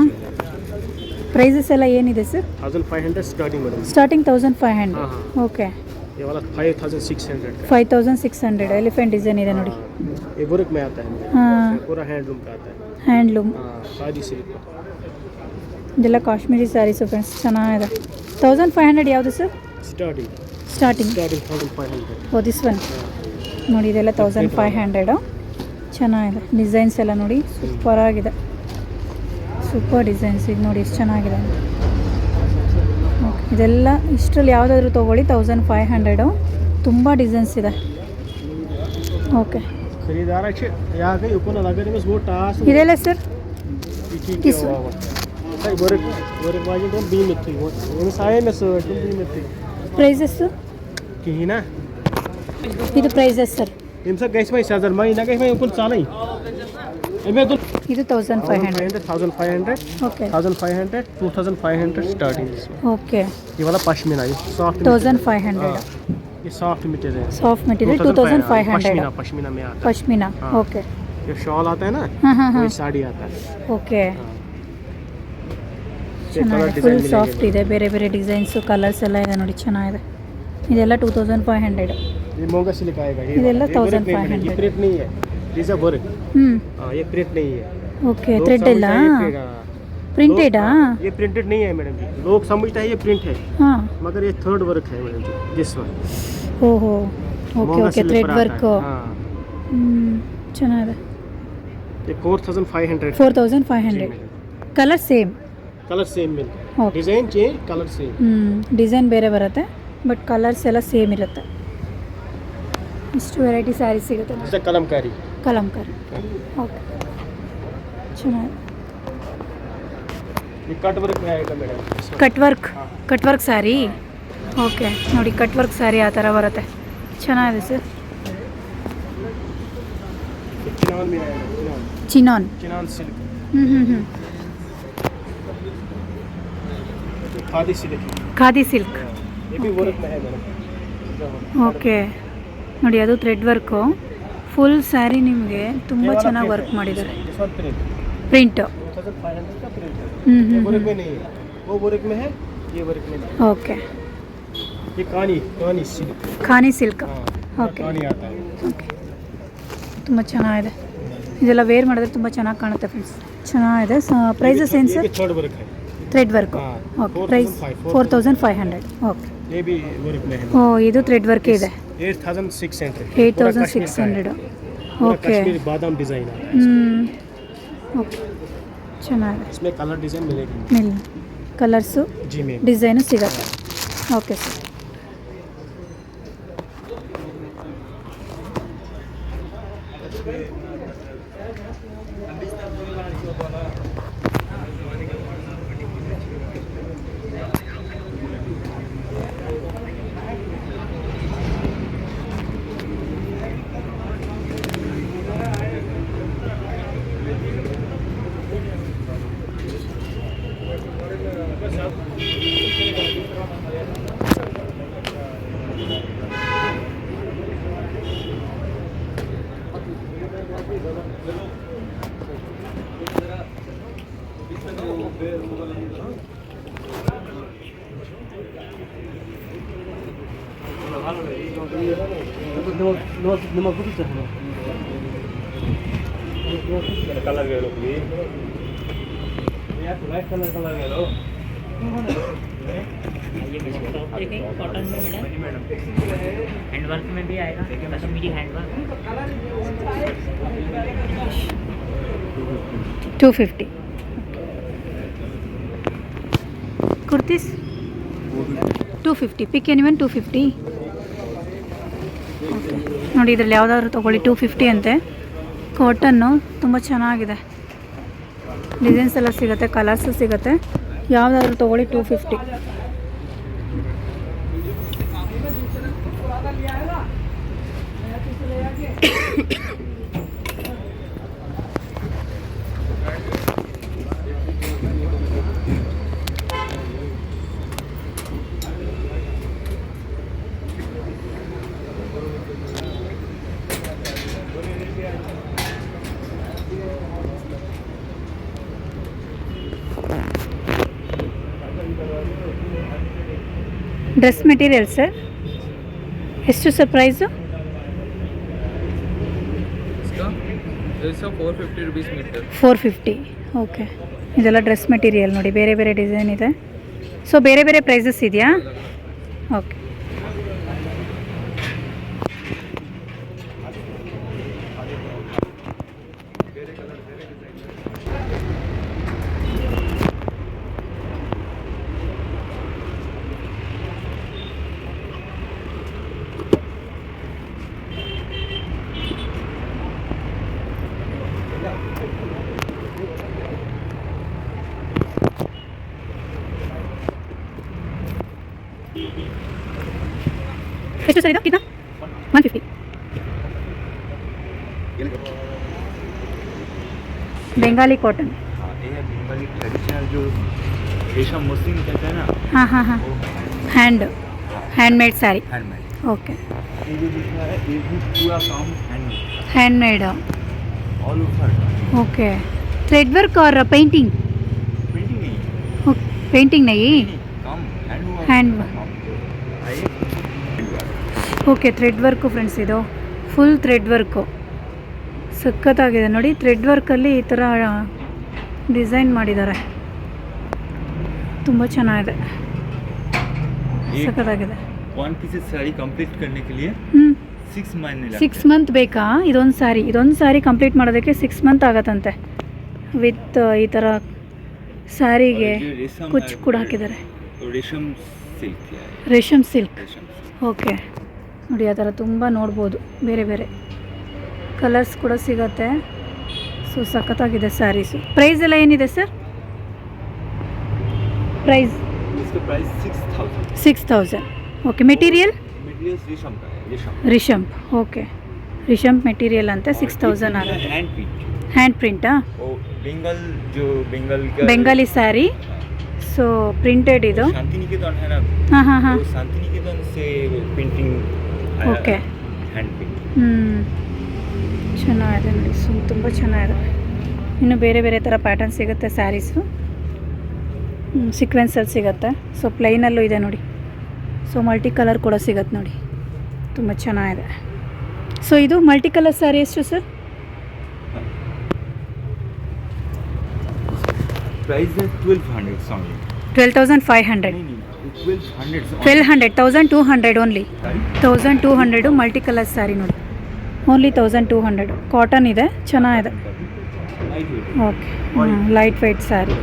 ಪ್ರೈಸಸ್ ಎಲ್ಲ ಏನಿದೆ ಸರ್? 1500 starting madam starting 1500. हाँ, हाँ। ಓಕೆ, ये वाला 5600 का 5600. ಎಲಿಫೆಂಟ್ ಡಿಸೈನ್ ಇದೆ ನೋಡಿ. ये वर्क में आता है ಹಾಂ, पूरा हैंडलूम का आता है ಹ್ಯಾಂಡ್ಲೂಮ್. हाँ सादी सिल्क ಇದೆಲ್ಲ ಕಾಶ್ಮೀರಿ ಸ್ಯಾರೀಸು ಫ್ರೆಂಡ್ಸ್, ಚೆನ್ನಾಗಿದೆ. 1500 ಯಾವುದು sir starting starting? 1500 oh this one ನೋಡಿ, ಇದೆಲ್ಲ 1500. ಚೆನ್ನಾಗಿದೆ, ಡಿಸೈನ್ಸ್ ಎಲ್ಲ ನೋಡಿ, ಸೂಪರ್ ಆಗಿದೆ. ಸೂಪರ್ ಡಿಸೈನ್ಸ್ ಇದು ನೋಡಿ ಎಷ್ಟು ಚೆನ್ನಾಗಿದೆ ಅಂತ. ಓಕೆ, ಇದೆಲ್ಲ ಇಷ್ಟರಲ್ಲಿ ಯಾವುದಾದ್ರೂ ತೊಗೊಳ್ಳಿ 1500. ತುಂಬ ಡಿಸೈನ್ಸ್ ಇದೆ. ಓಕೆ, खरीदार अच्छे यहाँ के ऊपर लगा देंगे वो टास ಇದೆಲ್ಲ ಸರ್ किस- वर्क वर्क वाजी तो बी में थी वो साए में सो तुम बी में थी ಪ್ರೈಸಸ್ಸು? कि ना ಇದು ಪ್ರೈಸಸ್ ಸರ್? इन सब गैस में 1000 में ना गैस में ऊपर चाले एमे तो ಇದು 1500. 1500 ಓಕೆ 1500 2500 स्टार्टिंग इसमें ಓಕೆ, ये वाला पश्मीना ये सॉफ्ट 1500. ये सॉफ्ट मटेरियल है ಸಾಫ್ಟ್ ಮೆಟೀರಿಯಲ್ 2500. पश्मीना पश्मीना में आता ಪಶ್ಮಿನಾ. हाँ। ಓಕೆ है ये शॉल आता है ना ಹಾಂ ಹಾಂ ಹಾಂ वही साड़ी आता है ಓಕೆ, हाँ। ये ಚೆನ್ನಾಗಿದೆ. कलर ಫುಲ್ डिजाइन ಸಾಫ್ಟ್ मिलेगा ಇದೆ, ಬೇರೆ ಬೇರೆ ಡಿಸೈನ್ಸು ಕಲರ್ಸ್ ಎಲ್ಲ ಇದೆ ನೋಡಿ, ಚೆನ್ನಾಗಿದೆ. ಇದೆಲ್ಲ 2500. ये मोंगा सिल्क आएगा ಇದೆಲ್ಲ ये work नहीं 1500. ये प्रिंट नहीं है दिस अ वर्क ಹ್ಞೂ हाँ ये प्रिंट नहीं है ಓಕೆ, लोग ಥ್ರೆಡ್ ಇಲ್ಲ, समझता है ये print, हाँ। ಪ್ರಿಂಟೆಡಾ? लोग- हाँ, ये प्रिंटेड नहीं है मैडम जी लोग समझता है ये प्रिंट है ಹಾಂ, मगर ये थर्ड वर्क है मैडम जी दिस वन ಓಹೋ, ಓಕೆ ಓಕೆ, ಥ್ರೆಡ್ ವರ್ಕು. हाँ ಚೆನ್ನಾಗಿದೆ. ये 4500 4500. Colour same? कलर सेम मिलता है okay, design change colour same design ಬೇರೆ ಬರುತ್ತೆ, ಬಟ್ ಕಲರ್ಸ್ ಎಲ್ಲ ಸೇಮ್ ಇರುತ್ತೆ. ಇಷ್ಟು ವೆರೈಟಿ ಸ್ಯಾರಿ ಸಿಗುತ್ತೆ ನೋಡಿ. जैसे कलमकारी ಕಲಂಕಾರಿ. ಓಕೆ, ಚೆನ್ನಾಗಿ. ये कट वर्क में आएगा madam. Cut work sari. Okay ನೋಡಿ, ಕಟ್ ವರ್ಕ್ ಸ್ಯಾರಿ ಆ ಥರ ಬರುತ್ತೆ. ಚೆನ್ನಾಗಿದೆ ಸರ್. चिनान में आएगा. ಚಿನಾನ್. चिनान सिल्क. ಹ್ಞೂ खादी सिल्क. ಖಾದಿ ಸಿಲ್ಕ್. ये भी वर्क में है मैडम. ಓಕೆ ನೋಡಿ, ಅದು ಥ್ರೆಡ್ ವರ್ಕು. ಫುಲ್ ಸ್ಯಾರಿ ನಿಮಗೆ ತುಂಬ ಚೆನ್ನಾಗಿ ವರ್ಕ್ ಮಾಡಿದ್ದಾರೆ. This one print. ಪ್ರಿಂಟ್. 2500 का प्रिंट है. ಹ್ಞೂ वर्क में नहीं है, वो वर्क में है, ये वर्क में नहीं. ಓಕೆ. ये कानी सिल्क. ಖಾನಿ ಸಿಲ್ಕ್. हाँ, ಓಕೆ कानी आता है. ಓಕೆ, ತುಂಬ ಚೆನ್ನಾಗಿದೆ. ಇದೆಲ್ಲ ವೇರ್ ಮಾಡಿದ್ರೆ ತುಂಬ ಚೆನ್ನಾಗಿ ಕಾಣುತ್ತೆ ಫ್ರೆಂಡ್ಸ್. ಚೆನ್ನಾಗಿದೆ. ಪ್ರೈಸಸ್ ಏನು ಸರ್? ये थर्ड वर्क है. Thread work. हाँ, ಓಕೆ, ಪ್ರೈಸ್ 4500. ಓಕೆ. ये भी वर्क में है. ಓ, ಇದು ಥ್ರೆಡ್ ವರ್ಕ್ ಇದೆ. 8600. 8600. ಓಕೆ. कश्मीरी बादाम डिजाइन आता है. ಓಕೆ, ಚೆನ್ನಾಗಿದೆ. इसमें कलर डिजाइन मिलेगी. ಮಿಲ್ ಕಲರ್ಸು जी मैम. ಡಿಸೈನು ಸಿಗುತ್ತೆ. Okay sir. कलर ले लो प्लीज. यार लाइट कलर ले लो. कॉटन में मैडम हैंड वर्क में भी आएगा, कश्मीरी हैंड वर्क. 250. ಕುರ್ತೀಸ್ 250. ಪಿಕ್ ಎನಿವನ್ 250. ಓಕೆ ನೋಡಿ, ಇದರಲ್ಲಿ ಯಾವುದಾದ್ರು ತೊಗೊಳ್ಳಿ. 250 ಅಂತೆ. ಕಾಟನ್ನು ತುಂಬ ಚೆನ್ನಾಗಿದೆ. ಡಿಸೈನ್ಸ್ ಎಲ್ಲ ಸಿಗುತ್ತೆ, ಕಲರ್ಸು ಸಿಗುತ್ತೆ. ಯಾವುದಾದ್ರು ತೊಗೊಳ್ಳಿ. 250. ಡ್ರೆಸ್ ಮೆಟೀರಿಯಲ್ ಸರ್, ಎಷ್ಟು ಸರ್ ಪ್ರೈಸು? इसका 450 रुपीस मीटर. 450. ಓಕೆ, ಇದೆಲ್ಲ ಡ್ರೆಸ್ ಮೆಟೀರಿಯಲ್ ನೋಡಿ, ಬೇರೆ ಬೇರೆ ಡಿಸೈನ್ ಇದೆ. ಸೊ ಬೇರೆ ಬೇರೆ ಪ್ರೈಸಸ್ ಇದೆಯಾ? ಓಕೆ. ಎಷ್ಟು ಸರ್ ಇದು? ಕಿतना? 150. Bengali cotton. हाँ, ये है बंगाली ट्रेडिशनल जो रेशम मशीन कहते हैं ना, हाँ हाँ हाँ, हैंडमेड साड़ी. हैंडमेड. ओके, ये जो दिख रहा है ये भी पूरा काम handmade. All over. Okay, thread work और पेंटिंग? पेंटिंग नहीं, पेंटिंग नहीं, काम hand. Okay, thread work friends. ಇದು ಫುಲ್ ಥ್ರೆಡ್ ವರ್ಕು, ಸಖತ್ತಾಗಿದೆ ನೋಡಿ. ಥ್ರೆಡ್ ವರ್ಕಲ್ಲಿ ಈ ಥರ ಡಿಸೈನ್ ಮಾಡಿದ್ದಾರೆ, ತುಂಬ ಚೆನ್ನಾಗಿದೆ, ಸಖತ್ತಾಗಿದೆ. वन पीस साड़ी कंप्लीट करने के लिए 6 महीने लगते 6 ಮಂತ್ ಬೇಕಾ? ಇದೊಂದು ಸ್ಯಾರಿ ಕಂಪ್ಲೀಟ್ ಮಾಡೋದಕ್ಕೆ 6 ಮಂತ್ ಆಗತ್ತಂತೆ. ವಿತ್ ಈ ಥರ ಸ್ಯಾರಿಗೆ ಕುಚ್ಚು ಕೂಡ ಹಾಕಿದ್ದಾರೆ. रेशम सिल्क है. ರೇಷಮ್ ಸಿಲ್ಕ್. रेशम ಓಕೆ, ನೋಡಿ ಆ ಥರ ತುಂಬ ನೋಡ್ಬೋದು, ಬೇರೆ ಬೇರೆ ಕಲರ್ಸ್ ಕೂಡ ಸಿಗತ್ತೆ. ಸೊ ಸಖತ್ತಾಗಿದೆ ಸ್ಯಾರೀಸು. ಪ್ರೈಸ್ ಎಲ್ಲ ಏನಿದೆ ಸರ್? ಪ್ರೈಸ್ इसका प्राइस 6000 6000. ಓಕೆ. ಮೆಟೀರಿಯಲ್ मटेरियल रेशम का है, रेशम ರಿಷಂಪ್. ಓಕೆ, ರಿಷಂಪ್ ಮೆಟೀರಿಯಲ್ ಅಂತ 6000 ಆಗುತ್ತೆ. हैंड प्रिंट ಹ್ಯಾಂಡ್ ಪ್ರಿಂಟಾ? वो बंगाल जो बंगाल का ಬೆಂಗಾಲಿ ಸ್ಯಾರಿ. ಸೊ ಪ್ರಿಂಟೆಡ್ ಇದು. शांति निकेतन है ना, ಹಾಂ ಹಾಂ ಹಾಂ. वो शांति निकेतन से पेंटिंग आया, ओके. हैंड पेंट ಚೆನ್ನಾಗಿದೆ ನೋಡಿ, ತುಂಬ ಚೆನ್ನಾಗಿದೆ. ಇನ್ನು ಬೇರೆ ಬೇರೆ ಥರ ಪ್ಯಾಟರ್ನ್ ಸಿಗುತ್ತೆ ಸ್ಯಾರೀಸು. ಸೀಕ್ವೆನ್ಸಲ್ಲಿ ಸಿಗುತ್ತೆ. ಸೊ ಪ್ಲೈನಲ್ಲೂ ಇದೆ ನೋಡಿ. ಸೊ ಮಲ್ಟಿ ಕಲರ್ ಕೂಡ ಸಿಗುತ್ತೆ ನೋಡಿ, ತುಂಬ ಚೆನ್ನಾಗಿದೆ. ಸೊ ಇದು ಮಲ್ಟಿ ಕಲರ್ ಸ್ಯಾರಿ ಎಷ್ಟು ಸರ್? प्राइस है 1200 समथिंग 12,500. नहीं 1200 1200, 1200 ಓನ್ಲಿ. 1200 ಮಲ್ಟಿ ಕಲರ್ ಸ್ಯಾರಿ ನೋಡಿ, ಓನ್ಲಿ 1200. ಕಾಟನ್ ಇದೆ, ಚೆನ್ನಾಗಿದೆ. Light weight okay, light weight sari.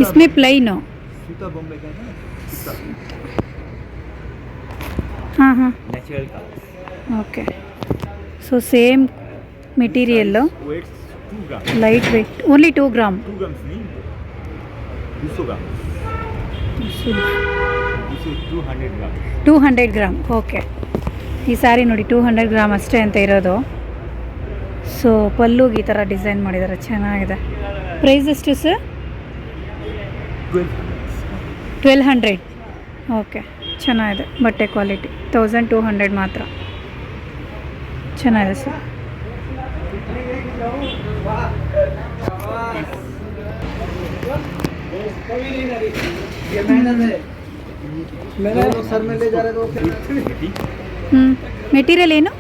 इसमें प्लेन हो. सूता बॉम्बे का है ना, सूता हाँ हाँ. Natural colours okay. So same material, weights 2 gram light weight, only 2 gram. 2 grams नहीं 200 ग्राम 200 ग्राम 200 ಗ್ರಾಮ್. ಓಕೆ. ಈ ಸ್ಯಾರಿ ನೋಡಿ 200 ಗ್ರಾಮ್ ಅಷ್ಟೇ ಅಂತ ಇರೋದು. ಸೊ ಪಲ್ಲುಗೆ ಈ ಥರ ಡಿಸೈನ್ ಮಾಡಿದ್ದಾರೆ, ಚೆನ್ನಾಗಿದೆ. ಪ್ರೈಸ್ ಎಷ್ಟು ಸರ್? 1200. ಓಕೆ, ಚೆನ್ನಾಗಿದೆ. ಬಟ್ಟೆ ಕ್ವಾಲಿಟಿ 1200 ಮಾತ್ರ. ಚೆನ್ನಾಗಿದೆ ಸರ್. ಮೆಟೀರಿಯಲ್ ಏನು?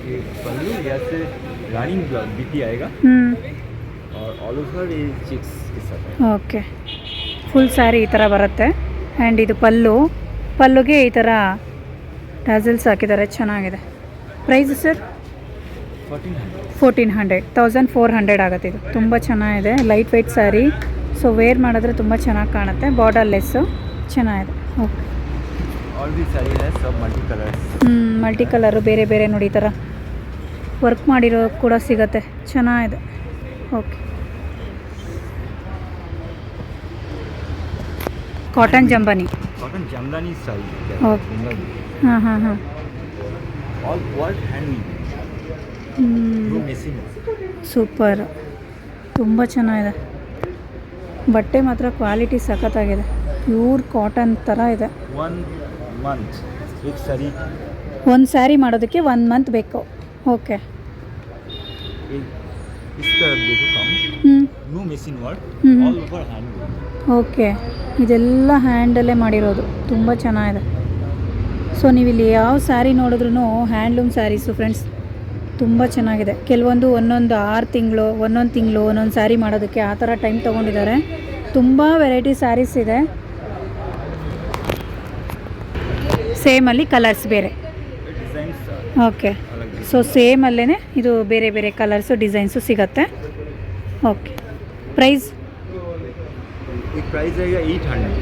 ये पल्लू ऐसे रानी बीती आएगा और ऑल ओवर ये चिक्स के साथ है। ಓಕೆ. ಫುಲ್ ಸ್ಯಾರಿ ಈ ಥರ ಬರುತ್ತೆ. ಆ್ಯಂಡ್ ಇದು ಪಲ್ಲುಗೆ ಈ ಥರ ಟ್ಯಾಸಲ್ಸ್ ಹಾಕಿದ್ದಾರೆ, ಚೆನ್ನಾಗಿದೆ. Price sir? 1400. 1400 ಆಗುತ್ತೆ. ಇದು ತುಂಬ ಚೆನ್ನಾಗಿದೆ, light weight sari. So wear ಮಾಡಿದ್ರೆ ತುಂಬ ಚೆನ್ನಾಗಿ ಕಾಣುತ್ತೆ. ಬಾರ್ಡರ್ಲೆಸ್ಸು, ಚೆನ್ನಾಗಿದೆ. ಓಕೆ. और भी सारी है सब मल्टी कलर्स ಮಲ್ಟಿ ಕಲರು ಬೇರೆ ಬೇರೆ ನೋಡಿ, ಈ ಥರ ವರ್ಕ್ ಮಾಡಿರೋ ಕೂಡ ಸಿಗತ್ತೆ, ಚೆನ್ನಾಗಿದೆ. Okay. Cotton Jamdani. Cotton Jamdani style okay. ಹಾಂ ಹಾಂ ಹಾಂ. All work handmade no machine super, ತುಂಬ ಚೆನ್ನಾಗಿದೆ. ಬಟ್ಟೆ ಮಾತ್ರ ಕ್ವಾಲಿಟಿ ಸಖತ್ತಾಗಿದೆ. ಪ್ಯೂರ್ ಕಾಟನ್ ಥರ ಇದೆ. 1 मंथ एक साड़ी ಒಂದು ಸ್ಯಾರಿ ಮಾಡೋದಕ್ಕೆ 1 ಮಂತ್ ಬೇಕು. ಓಕೆ. इस तरफ देखो कम ಹ್ಞೂ. No machine work hmm. All over handmade okay. ಇದೆಲ್ಲ ಹ್ಯಾಂಡಲ್ಲೇ ಮಾಡಿರೋದು, ತುಂಬ ಚೆನ್ನಾಗಿದೆ. ಸೊ ನೀವಿಲ್ಲಿ ಯಾವ ಸ್ಯಾರಿ ನೋಡಿದ್ರೂ ಹ್ಯಾಂಡ್ಲೂಮ್ ಸ್ಯಾರೀಸು ಫ್ರೆಂಡ್ಸ್, ತುಂಬ ಚೆನ್ನಾಗಿದೆ. ಕೆಲವೊಂದು ಒಂದೊಂದು 6 ತಿಂಗಳು, ಒಂದೊಂದು ತಿಂಗಳು ಒಂದೊಂದು ಸ್ಯಾರಿ ಮಾಡೋದಕ್ಕೆ ಆ ಥರ ಟೈಮ್ ತೊಗೊಂಡಿದ್ದಾರೆ. ತುಂಬ ವೆರೈಟಿ ಸ್ಯಾರೀಸ್ ಇದೆ. ಸೇಮಲ್ಲಿ ಕಲರ್ಸ್ ಬೇರೆ. Designs okay. ಸೊ ಸೇಮಲ್ಲೇ ಇದು ಬೇರೆ ಬೇರೆ ಕಲರ್ಸು ಡಿಸೈನ್ಸು ಸಿಗತ್ತೆ. ಓಕೆ. ಪ್ರೈಸ್? एक प्राइस आएगा 8000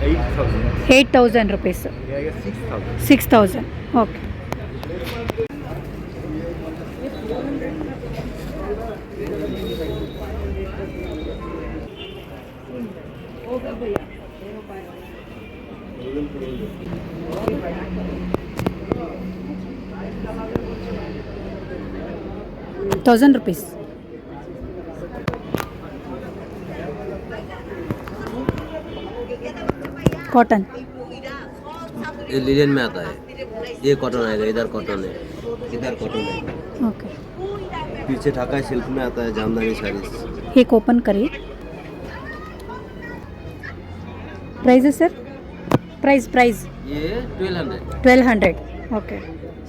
8000 रुपीस. ये आएगा 6000 6000. ओके. ₹1000. कॉटन ये लिनन में आता है, ये कॉटन आएगा, इधर कॉटन है, इधर कॉटन है, ओके. पीछे ढाका सिल्क में आता है जामदानी साड़ीज। एक ओपन करिए. प्राइस है सर? प्राइस ये 1200 1200. ओके.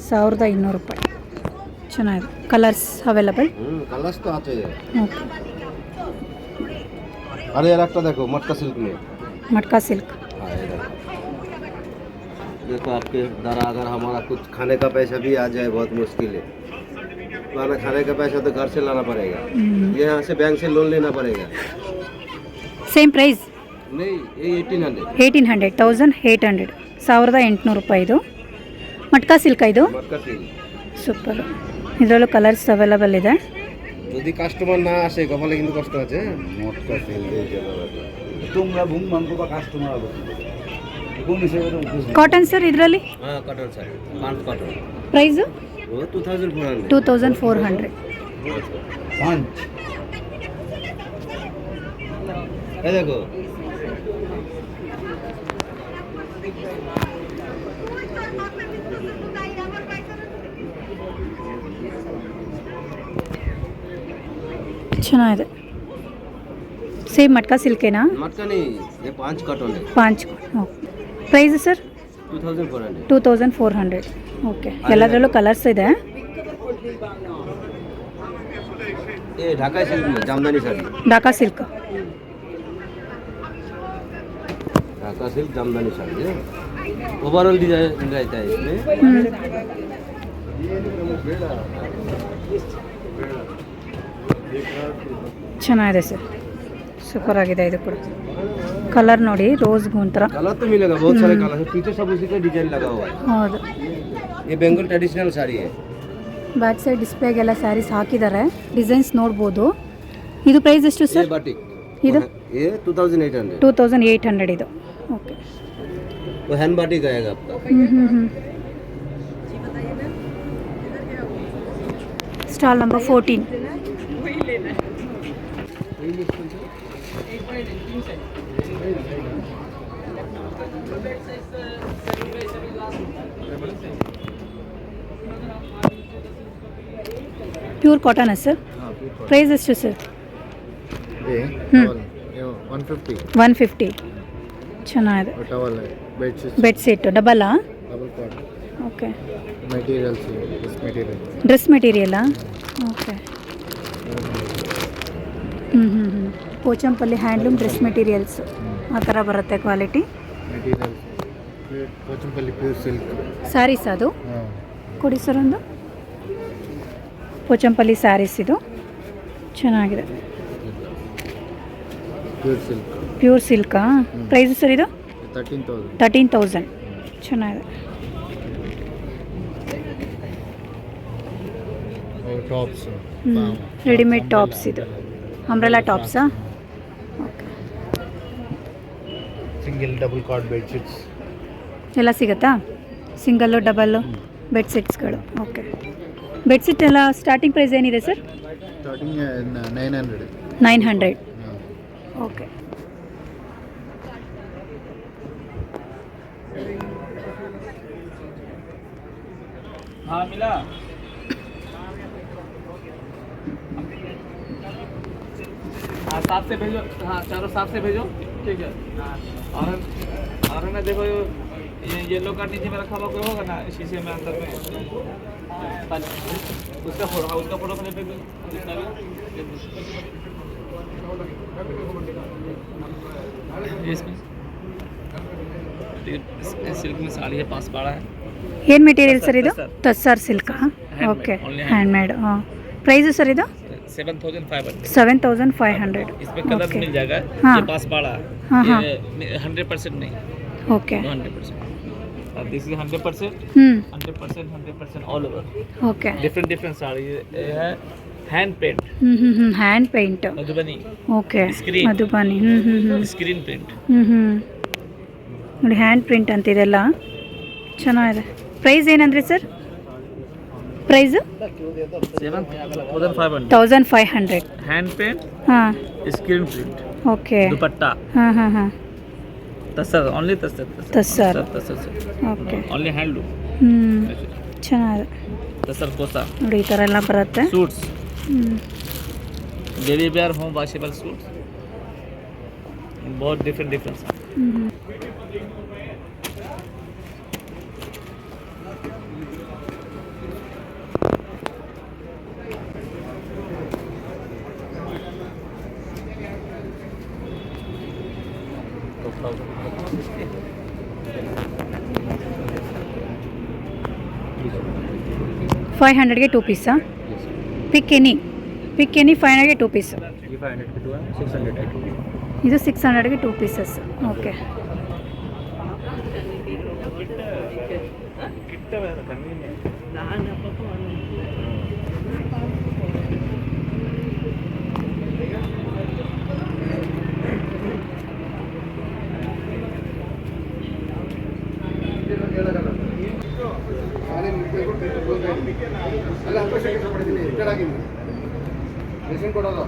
1200 ರೂಪಾಯಿ. ಚೆನ್ನಾಗಿದೆ. Colours available? कलर्स तो आते हैं। ओके. अरे यार एक देखो मटका सिल्क में, मटका सिल्क. हाँ इधर देखो आपके द्वारा अगर हमारा कुछ खाने का पैसा भी आ जाए बहुत मुश्किल है। खाना खाने का पैसा तो घर से लाना पड़ेगा, यहाँ से बैंक से लोन लेना पड़ेगा। ಸೇಮ್ ಪ್ರೈಸ್ नहीं, ये 1800 1800 1800 ರೂಪಾಯಿ ಇದು. ಮಟ್ಕಾ ಸಿಲ್ಕ್ ಇದು मटका सिल्क। ಸೂಪರ್. ಇದರಲ್ಲೂ ಕಲರ್ಸ್ ಅವೈಲಬಲ್ ಇದೆ. যদি কাস্টমার না আসে কপালে কিন্তু কষ্ট আছে। মটকা সিল্ক তোমরা বুম মানকো বা কাস্টমার আলো কোন হিসেবে ಕಾಟನ್ ಸರ್ ಇದರಲ್ಲಿ हाँ कॉटन साड़ी, 5 कॉटन, ಪ್ರೈಸು वो 2400। 2400. পাঁচ ये देखो ಚೆನ್ನಾಗಿದೆ. ಸೇಮ್ ಮಟ್ಕಾ ಸಿಲ್ಕೇನಾ? मटका नहीं, ये 5 कॉटन है, 5. Price sir 2400। 2400. ಓಕೆ. ಎಲ್ಲದರಲ್ಲೂ ಕಲರ್ಸ್ ಇದೆ. ये ढाका सिल्क में जामदानी साड़ी, ಢಾಕಾ ಸಿಲ್ಕ್. ढाका सिल्क जामदानी साड़ी है। ओवरऑल डिजाइन रहता है इसमें। ಚೆನ್ನಾಗಿದೆ ಸರ್. ಸೂಪರ್ ಆಗಿದೆ ಇದು ಕೂಡ. ಕಲರ್ ನೋಡಿ, ರೋಸ್ಗೂ ಒಂಥರ. कलर तो मिलेगा, बहुत सारे कलर है, पीछे सब उसी का डिजाइन लगा हुआ है। ಹೌದು. ये बेंगल ट्रेडिशनल साड़ी है। ಬ್ಯಾಕ್ ಸೈಡ್ ಡಿಸ್ಪ್ಲೇಗೆಲ್ಲ ಸ್ಯಾರೀಸ್ ಹಾಕಿದ್ದಾರೆ. ಡಿಸೈನ್ಸ್ ನೋಡ್ಬೋದು. ಇದು ಪ್ರೈಸ್ ಎಷ್ಟು ये ಸರ್? बाटिक, ಇದು ये 2800। 2800 ಇದು. ಓಕೆ. वो हैंड बाटिक आएगा आपका। Stall number 14. Pure cotton sir? Price ಎಷ್ಟು ಸರ್? 150 150. ಚೆನ್ನಾಗಿದೆ. ಟವಲ್ ಬೆಡ್ಶೀಟ್ ಬೆಡ್ಶೀಟ್ ಡಬಲ್ಲಾ? Double cot okay. Materials, this material dress ಮೆಟೀರಿಯಲ್ಲಾ? Okay. Pochampalli handloom dress materials ಆ ಥರ ಬರುತ್ತೆ quality. Material Pochampalli pure silk. Sarees ಅದು ಹಾಂ, ಕೊಡಿ ಸರ್ ಒಂದು. ಪೋಚಂಪಲ್ಲಿ ಸ್ಯಾರೀಸ್ ಇದು ಚೆನ್ನಾಗಿದೆ. ಪ್ಯೂರ್ ಸಿಲ್ಕ್ ಪ್ಯೂರ್ ಸಿಲ್ಕಾ? ಪ್ರೈಸ್ ಸರ್ ಇದು 13,000. 13,000. ಚೆನ್ನಾಗಿದೆ. ಟಾಪ್ಸ್, ರೆಡಿಮೇಡ್ ಟಾಪ್ಸ್ ಇದು. ಅಂಬ್ರೆಲಾ ಟಾಪ್ಸಾ? ಓಕೆ. ಸಿಂಗಲ್ ಡಬಲ್ ಕಾಟ್ ಬೆಡ್ಶೀಟ್ಸ್ ಎಲ್ಲ ಸಿಗುತ್ತಾ? ಸಿಂಗಲ್ಲು ಡಬಲ್ಲು ಬೆಡ್ಶೀಟ್ಸ್ಗಳು. ಓಕೆ. ಬೆಡ್ಶೀಟ್ ಎಲ್ಲ ಸ್ಟಾರ್ಟಿಂಗ್ ಪ್ರೈಸ್ ಏನಿದೆ ಸರ್? ಸ್ಟಾರ್ಟಿಂಗ್ 900. 900. ಹಾಂ, ಓಕೆ. हाँ मिला। हाँ साफ से भेजो, हाँ चारों साफ से भेजो, ठीक है। और मैं देखो ये येलो का नीचे में रखा हुआ कोई होगा ना शीशे में अंदर में, उसका फोटो, हाँ उसका फोटो मैंने भेजो, जितना भी इसमें सिल्क में साड़ी है, पास पाड़ा है। ಏನು ಮೆಟೀರಿಯಲ್ ಸರ್ ಇದು? ಟಸ್ಸರ್ ಸಿಲ್ಕಾ? ಓಕೆ. ಹ್ಯಾಂಡ್ಮೇಡ್. ಹಾಂ. ಪ್ರೈಸು ಸರ್ ಇದು? 7,500। 7,500. इसमें कलर ओके. मिल जाएगा। हाँ। ये पास पाड़ा, हाँ, हाँ। ये 100% नहीं, ಓಕೆ. 100%। अब दिस इज 100%, ಹ್ಞೂ 100% all over, okay. Different sari. ये है hand paint, hand paint. Madhubani okay. Screen. Madhubani. Screen print. ನೋಡಿ ಹ್ಯಾಂಡ್ ಪ್ರಿಂಟ್ ಅಂತಿದೆಲ್ಲ ಚೆನ್ನಾಗಿದೆ. ಪ್ರೈಸ್ ಏನಂದರೆ ಸರ್? ಪ್ರೈಸು 7,500। 1,500. हैंड पेंट, ಹಾಂ. Screen print, okay. दुपट्टा, ಹಾಂ. Tussar, only tussar, tussar. Tussar, okay. Only handloom, ಚೆನ್ನಾಗಿದೆ. तसर कोसा, ನೋಡಿ ಈ ಥರ ಎಲ್ಲ ಬರುತ್ತೆ. Suits, daily wear home washable suits, बहुत डिफरेंट। $500ಗೆ 2 ಪೀಸಾ? Pick any 500ಗೆ 2 piece. ये 500 की 2 है, 600 की 2. ಇದು 600ಗೆ 2 ಪೀಸಸ್. ಓಕೆ. ಕೊಡೋದು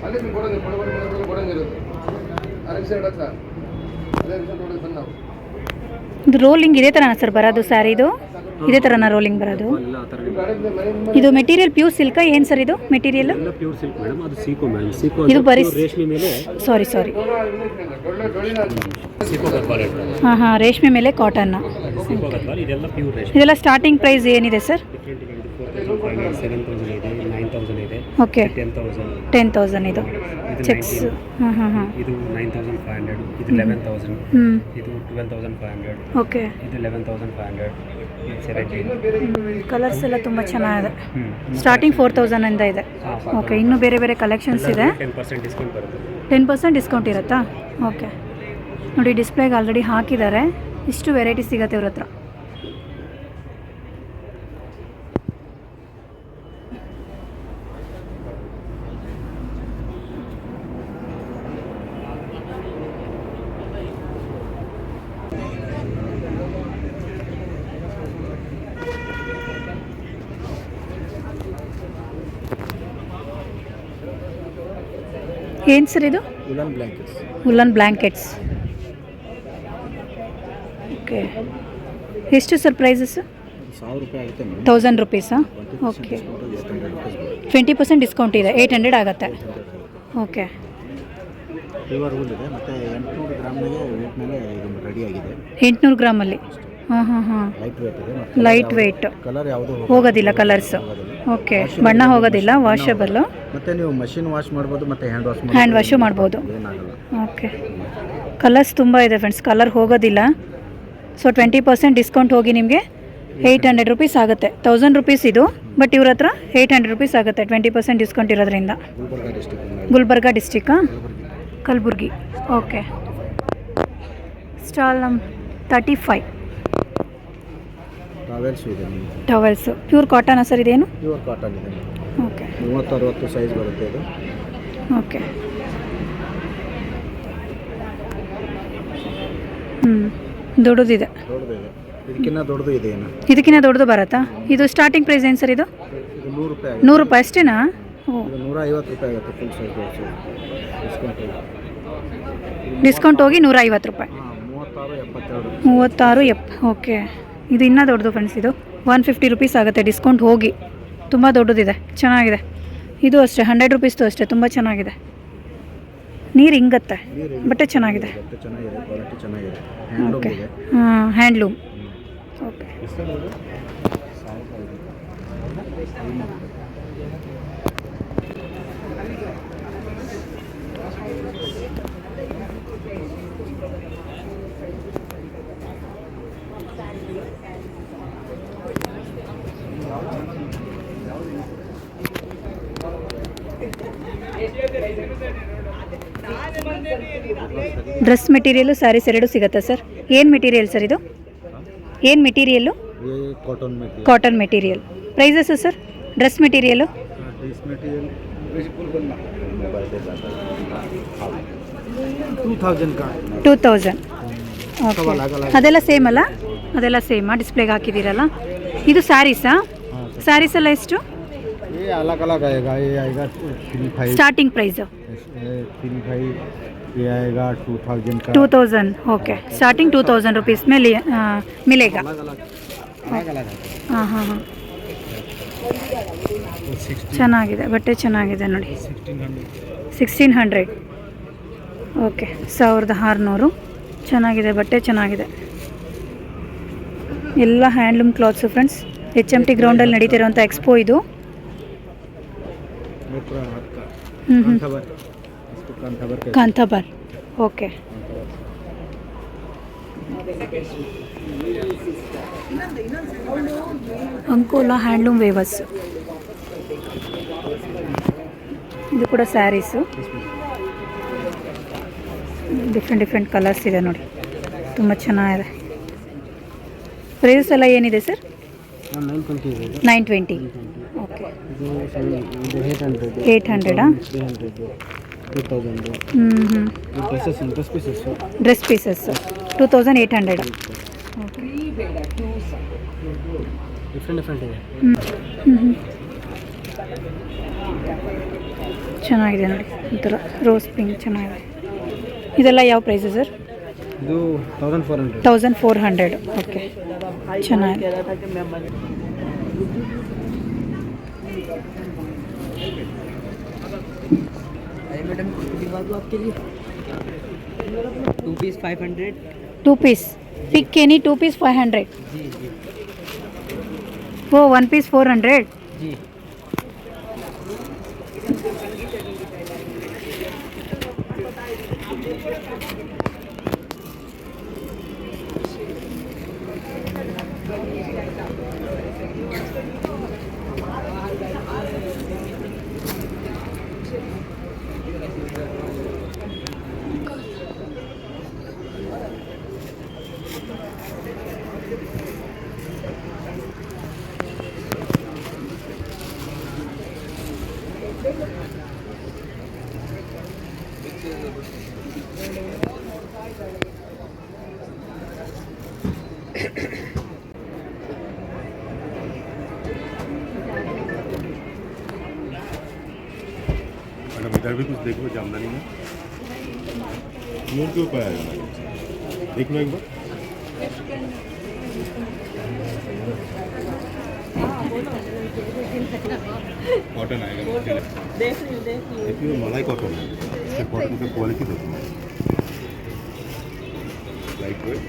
ಅಲ್ಲಿ ಕೊಡೋದು ಕೊಡೋದಿರೋದು ಅರಕ್ಷ ಹತ್ರ ಅದೇ ಕೊಡೋದು ಬಂದು ನಾವು ಇದು ರೋಲಿಂಗ್ ಇದೇ ಥರನಾ ಸರ್ ಬರೋದು ಸ್ಯಾರಿದು? ಇದೇ ಥರನಾ ರೋಲಿಂಗ್ ಬರೋದು? ಇದು ಮೆಟೀರಿಯಲ್ ಪ್ಯೂರ್ ಸಿಲ್ಕಾ ಏನು ಸರ್ ಇದು ಮೆಟೀರಿಯಲ್? ಎಲ್ಲ ಪ್ಯೂರ್ ಸಿಲ್ಕ್ ಮೇಡಮ್, ಅದು ಸೀಕೋ ಮೇಡಮ್. ಸೀಕೋ ಇದು ಬರೀ ರೇಷ್ಮೆ ಮೇಲೆ ಸಾರಿ ಸೀಕೋ ಗರ್ಭಾರ ಇರ್ತದೆ. ಹಾಂ ರೇಷ್ಮೆ ಮೇಲೆ ಕಾಟನ್. ಸೀಕೋ ಗರ್ಭಾರ ಇದೆಲ್ಲ ಪ್ಯೂರ್ ರೇಷ್ಮೆ. ಇದೆಲ್ಲ ಸ್ಟಾರ್ಟಿಂಗ್ ಪ್ರೈಸ್ ಏನಿದೆ ಸರ್? 4,500, 7,000 ಇದೆ, 9,000 ಇದೆ, ಓಕೆ 10,000 ಇದು ಚೆಕ್ಸ್. ಹಾಂ ಇದು 9,500, ಇದು 11,000, ಇದು 12,500, ಓಕೆ. ಇದು 11,500, ಇದು 17. ಕಲರ್ಸ್ ಎಲ್ಲ ತುಂಬ ಚೆನ್ನಾಗಿದೆ. ಸ್ಟಾರ್ಟಿಂಗ್ 4,000 ಇಂದ ಇದೆ. ಓಕೆ. ಇನ್ನೂ ಬೇರೆ ಬೇರೆ ಕಲೆಕ್ಷನ್ಸ್ ಇದೆ. 10% ಡಿಸ್ಕೌಂಟ್ ಬರುತ್ತೆ. 10% ಡಿಸ್ಕೌಂಟ್ ಇರುತ್ತಾ? ಓಕೆ. ನೋಡಿ ಡಿಸ್ಪ್ಲೇಗೆ ಆಲ್ರೆಡಿ ಹಾಕಿದ್ದಾರೆ. ಇಷ್ಟು ವೆರೈಟಿ ಸಿಗುತ್ತೆ ಇವ್ರ ಹತ್ರ. ಏನು ಸರ್ ಇದು? Woollen blankets. ಓಕೆ. ಎಷ್ಟು ಸರ್ ಪ್ರೈಸಸ್? 1,000 ರೂಪಾಯಿ ಆಗುತ್ತೆ ಮೇಡಮ್. 1000 ರುಪೀಸಾ? ಓಕೆ. 20% ಡಿಸ್ಕೌಂಟ್ ಇದೆ, 800 ಆಗುತ್ತೆ. ಓಕೆ. ಪ್ಯೂರ್ ರೂಲ್ ಇದೆ ಮತ್ತು 800 ಗ್ರಾಮ್ನಾಗೆ ವೇಟ್ ಮೇಲೆ ಇದು ರೆಡಿ ಆಗಿದೆ. 800 ಗ್ರಾಮಲ್ಲಿ. ಹಾಂ. ಲೈಟ್ ವೇಟ್ ಇದೆ. Light weight. ಕಲರ್ ಯಾವುದು ಹೋಗೋದಿಲ್ಲ ಕಲರ್ಸು. ಓಕೆ. ಬಣ್ಣ ಹೋಗೋದಿಲ್ಲ, ವಾಷಬಲ್ಲು. ಮತ್ತು ನೀವು ಮಷಿನ್ ವಾಶ್ ಮಾಡ್ಬೋದು ಮತ್ತು ಹ್ಯಾಂಡ್ ವಾಶು ಮಾಡ್ಬೋದು. ಏನಾಗಲ್ಲ. ಓಕೆ. ಕಲರ್ಸ್ ತುಂಬ ಇದೆ ಫ್ರೆಂಡ್ಸ್, ಕಲರ್ ಹೋಗೋದಿಲ್ಲ. ಸೊ 20% ಡಿಸ್ಕೌಂಟ್ ಹೋಗಿ ನಿಮಗೆ 800 ರುಪೀಸ್ ಆಗುತ್ತೆ. 1000 ರುಪೀಸ್ ಇದು, ಬಟ್ ಇವ್ರ ಹತ್ರ 800 ರುಪೀಸ್ ಆಗುತ್ತೆ 20% ಡಿಸ್ಕೌಂಟ್ ಇರೋದ್ರಿಂದ. Gulbarga ಡಿಸ್ಟಿಕ್ಕಾ? Kalaburagi. Okay. Stall 35 towels ಇದೆ ನಿಮಗೆ. ಟವೆಲ್ಸು ಪ್ಯೂರ್ ಕಾಟನಾ ಸರ್ ಇದೇನು? ಪ್ಯೂರ್ ಕಾಟನ್ ಇದೆ. ಓಕೆ. 30-60 ಸೈಜ್ ಬರುತ್ತೆ ಇದು. ಓಕೆ. ದೊಡ್ಡದಿದೆ. ದೊಡ್ಡದಿದೆ. ಇದಕ್ಕಿಂತ ದೊಡ್ಡದು ಇದೆ ಏನು? ಇದಕ್ಕಿಂತ ದೊಡ್ಡದು ಬರುತ್ತಾ? ಇದು ಸ್ಟಾರ್ಟಿಂಗ್ ಪ್ರೈಸ್ ಏನು ಸರ್ ಇದು? ಇದು 100 ರೂಪಾಯಿ. 100 ರೂಪಾಯಿ ಅಷ್ಟೇನಾ? ಓ. ಇದು 150 ರೂಪಾಯಿ ಆಗುತ್ತೆ ಫುಲ್ ಸೈಜ್ ಡಿಸ್ಕೌಂಟ್. ಡಿಸ್ಕೌಂಟ್ ಹೋಗಿ 150 ರೂಪಾಯಿ. 36 ಓಕೆ. ಇದು ಇನ್ನೂ ದೊಡ್ಡದು ಫ್ರೆಂಡ್ಸ್. ಇದು 150 ರುಪೀಸ್ ಆಗುತ್ತೆ ಡಿಸ್ಕೌಂಟ್ ಹೋಗಿ. ತುಂಬ ದೊಡ್ಡದಿದೆ, ಚೆನ್ನಾಗಿದೆ. ಇದು ಅಷ್ಟೇ 100 ರುಪೀಸ್ದು ಅಷ್ಟೇ, ತುಂಬ ಚೆನ್ನಾಗಿದೆ. ನೀರು ಹಿಂಗತ್ತೆ, ಬಟ್ಟೆ ಚೆನ್ನಾಗಿದೆ. ಕ್ವಾಲಿಟಿ ಚೆನ್ನಾಗಿದೆ. ಓಕೆ. ಹಾಂ, handloom. Okay. Dress material saris ಎರಡು ಸಿಗುತ್ತಾ ಸರ್? ಏನು ಮೆಟೀರಿಯಲ್ ಸರ್ ಇದು? ಏನು material? Cotton material. Prices sir dress material? 2000. Okay. ಅದೆಲ್ಲ ಸೇಮ್ ಅಲ್ಲ? ಅದೆಲ್ಲ ಸೇಮಾ? ಡಿಸ್ಪ್ಲೇಗೆ ಹಾಕಿದ್ದೀರಲ್ಲ. ಇದು ಸ್ಯಾರೀಸಾ? ಸ್ಯಾರೀಸ್ ಎಲ್ಲ ಎಷ್ಟು? अलग अलग आएगा. ये आएगा 3,500. Starting price 3,500. ये आएगा 2,000 का. 2000. ಓಕೆ. ಸ್ಟಾರ್ಟಿಂಗ್ 2000 ರುಪೀಸ್ ಮೇಲೆ ಮಿಲೇಗ. ಹಾಂ. ಚೆನ್ನಾಗಿದೆ, ಬಟ್ಟೆ ಚೆನ್ನಾಗಿದೆ ನೋಡಿ. 1600. ಓಕೆ. 1600. ಚೆನ್ನಾಗಿದೆ, ಬಟ್ಟೆ ಚೆನ್ನಾಗಿದೆ. ಎಲ್ಲ ಹ್ಯಾಂಡ್ಲೂಮ್ ಕ್ಲಾತ್ಸು ಫ್ರೆಂಡ್ಸ್. HMT ಗ್ರೌಂಡಲ್ಲಿ ನಡೀತಿರೋಂಥ ಎಕ್ಸ್ಪೋ ಇದು. ಕಾಂತಾಬರ್. ಓಕೆ. Ankola handloom waivers. ಇದು ಕೂಡ ಸ್ಯಾರೀಸು. ಡಿಫ್ರೆಂಟ್ ಕಲರ್ಸ್ ಇದೆ ನೋಡಿ, ತುಂಬ ಚೆನ್ನಾಗಿದೆ. ಪ್ರೈಸ್ ಎಲ್ಲ ಏನಿದೆ sir? 920. Okay. 800. Dress pieces 2800. Okay. ಚೆನ್ನಾಗಿದೆ ನೋಡಿ, ಒಂಥರ ರೋಸ್ ಪಿಂಕ್ ಚೆನ್ನಾಗಿದೆ. ಇದೆಲ್ಲ ಯಾವ ಪ್ರೈಸು ಸರ್? ಇದು 1400. 1400. ಓಕೆ, ಚೆನ್ನಾಗಿದೆ. मैडम दिखा दूँ आपके लिए 2 piece 500. 2 piece pick any 2 piece 500. जी जी वो 1 पीस 400. जी. मैडम इधर भी कुछ देखो जामदानी में, मोर के ऊपर आएगा मैडम, देख लो एक बार। कॉटन आएगा, देखिए मलाई कॉटन है, कॉटन का क्वालिटी देखो, लाइट वेट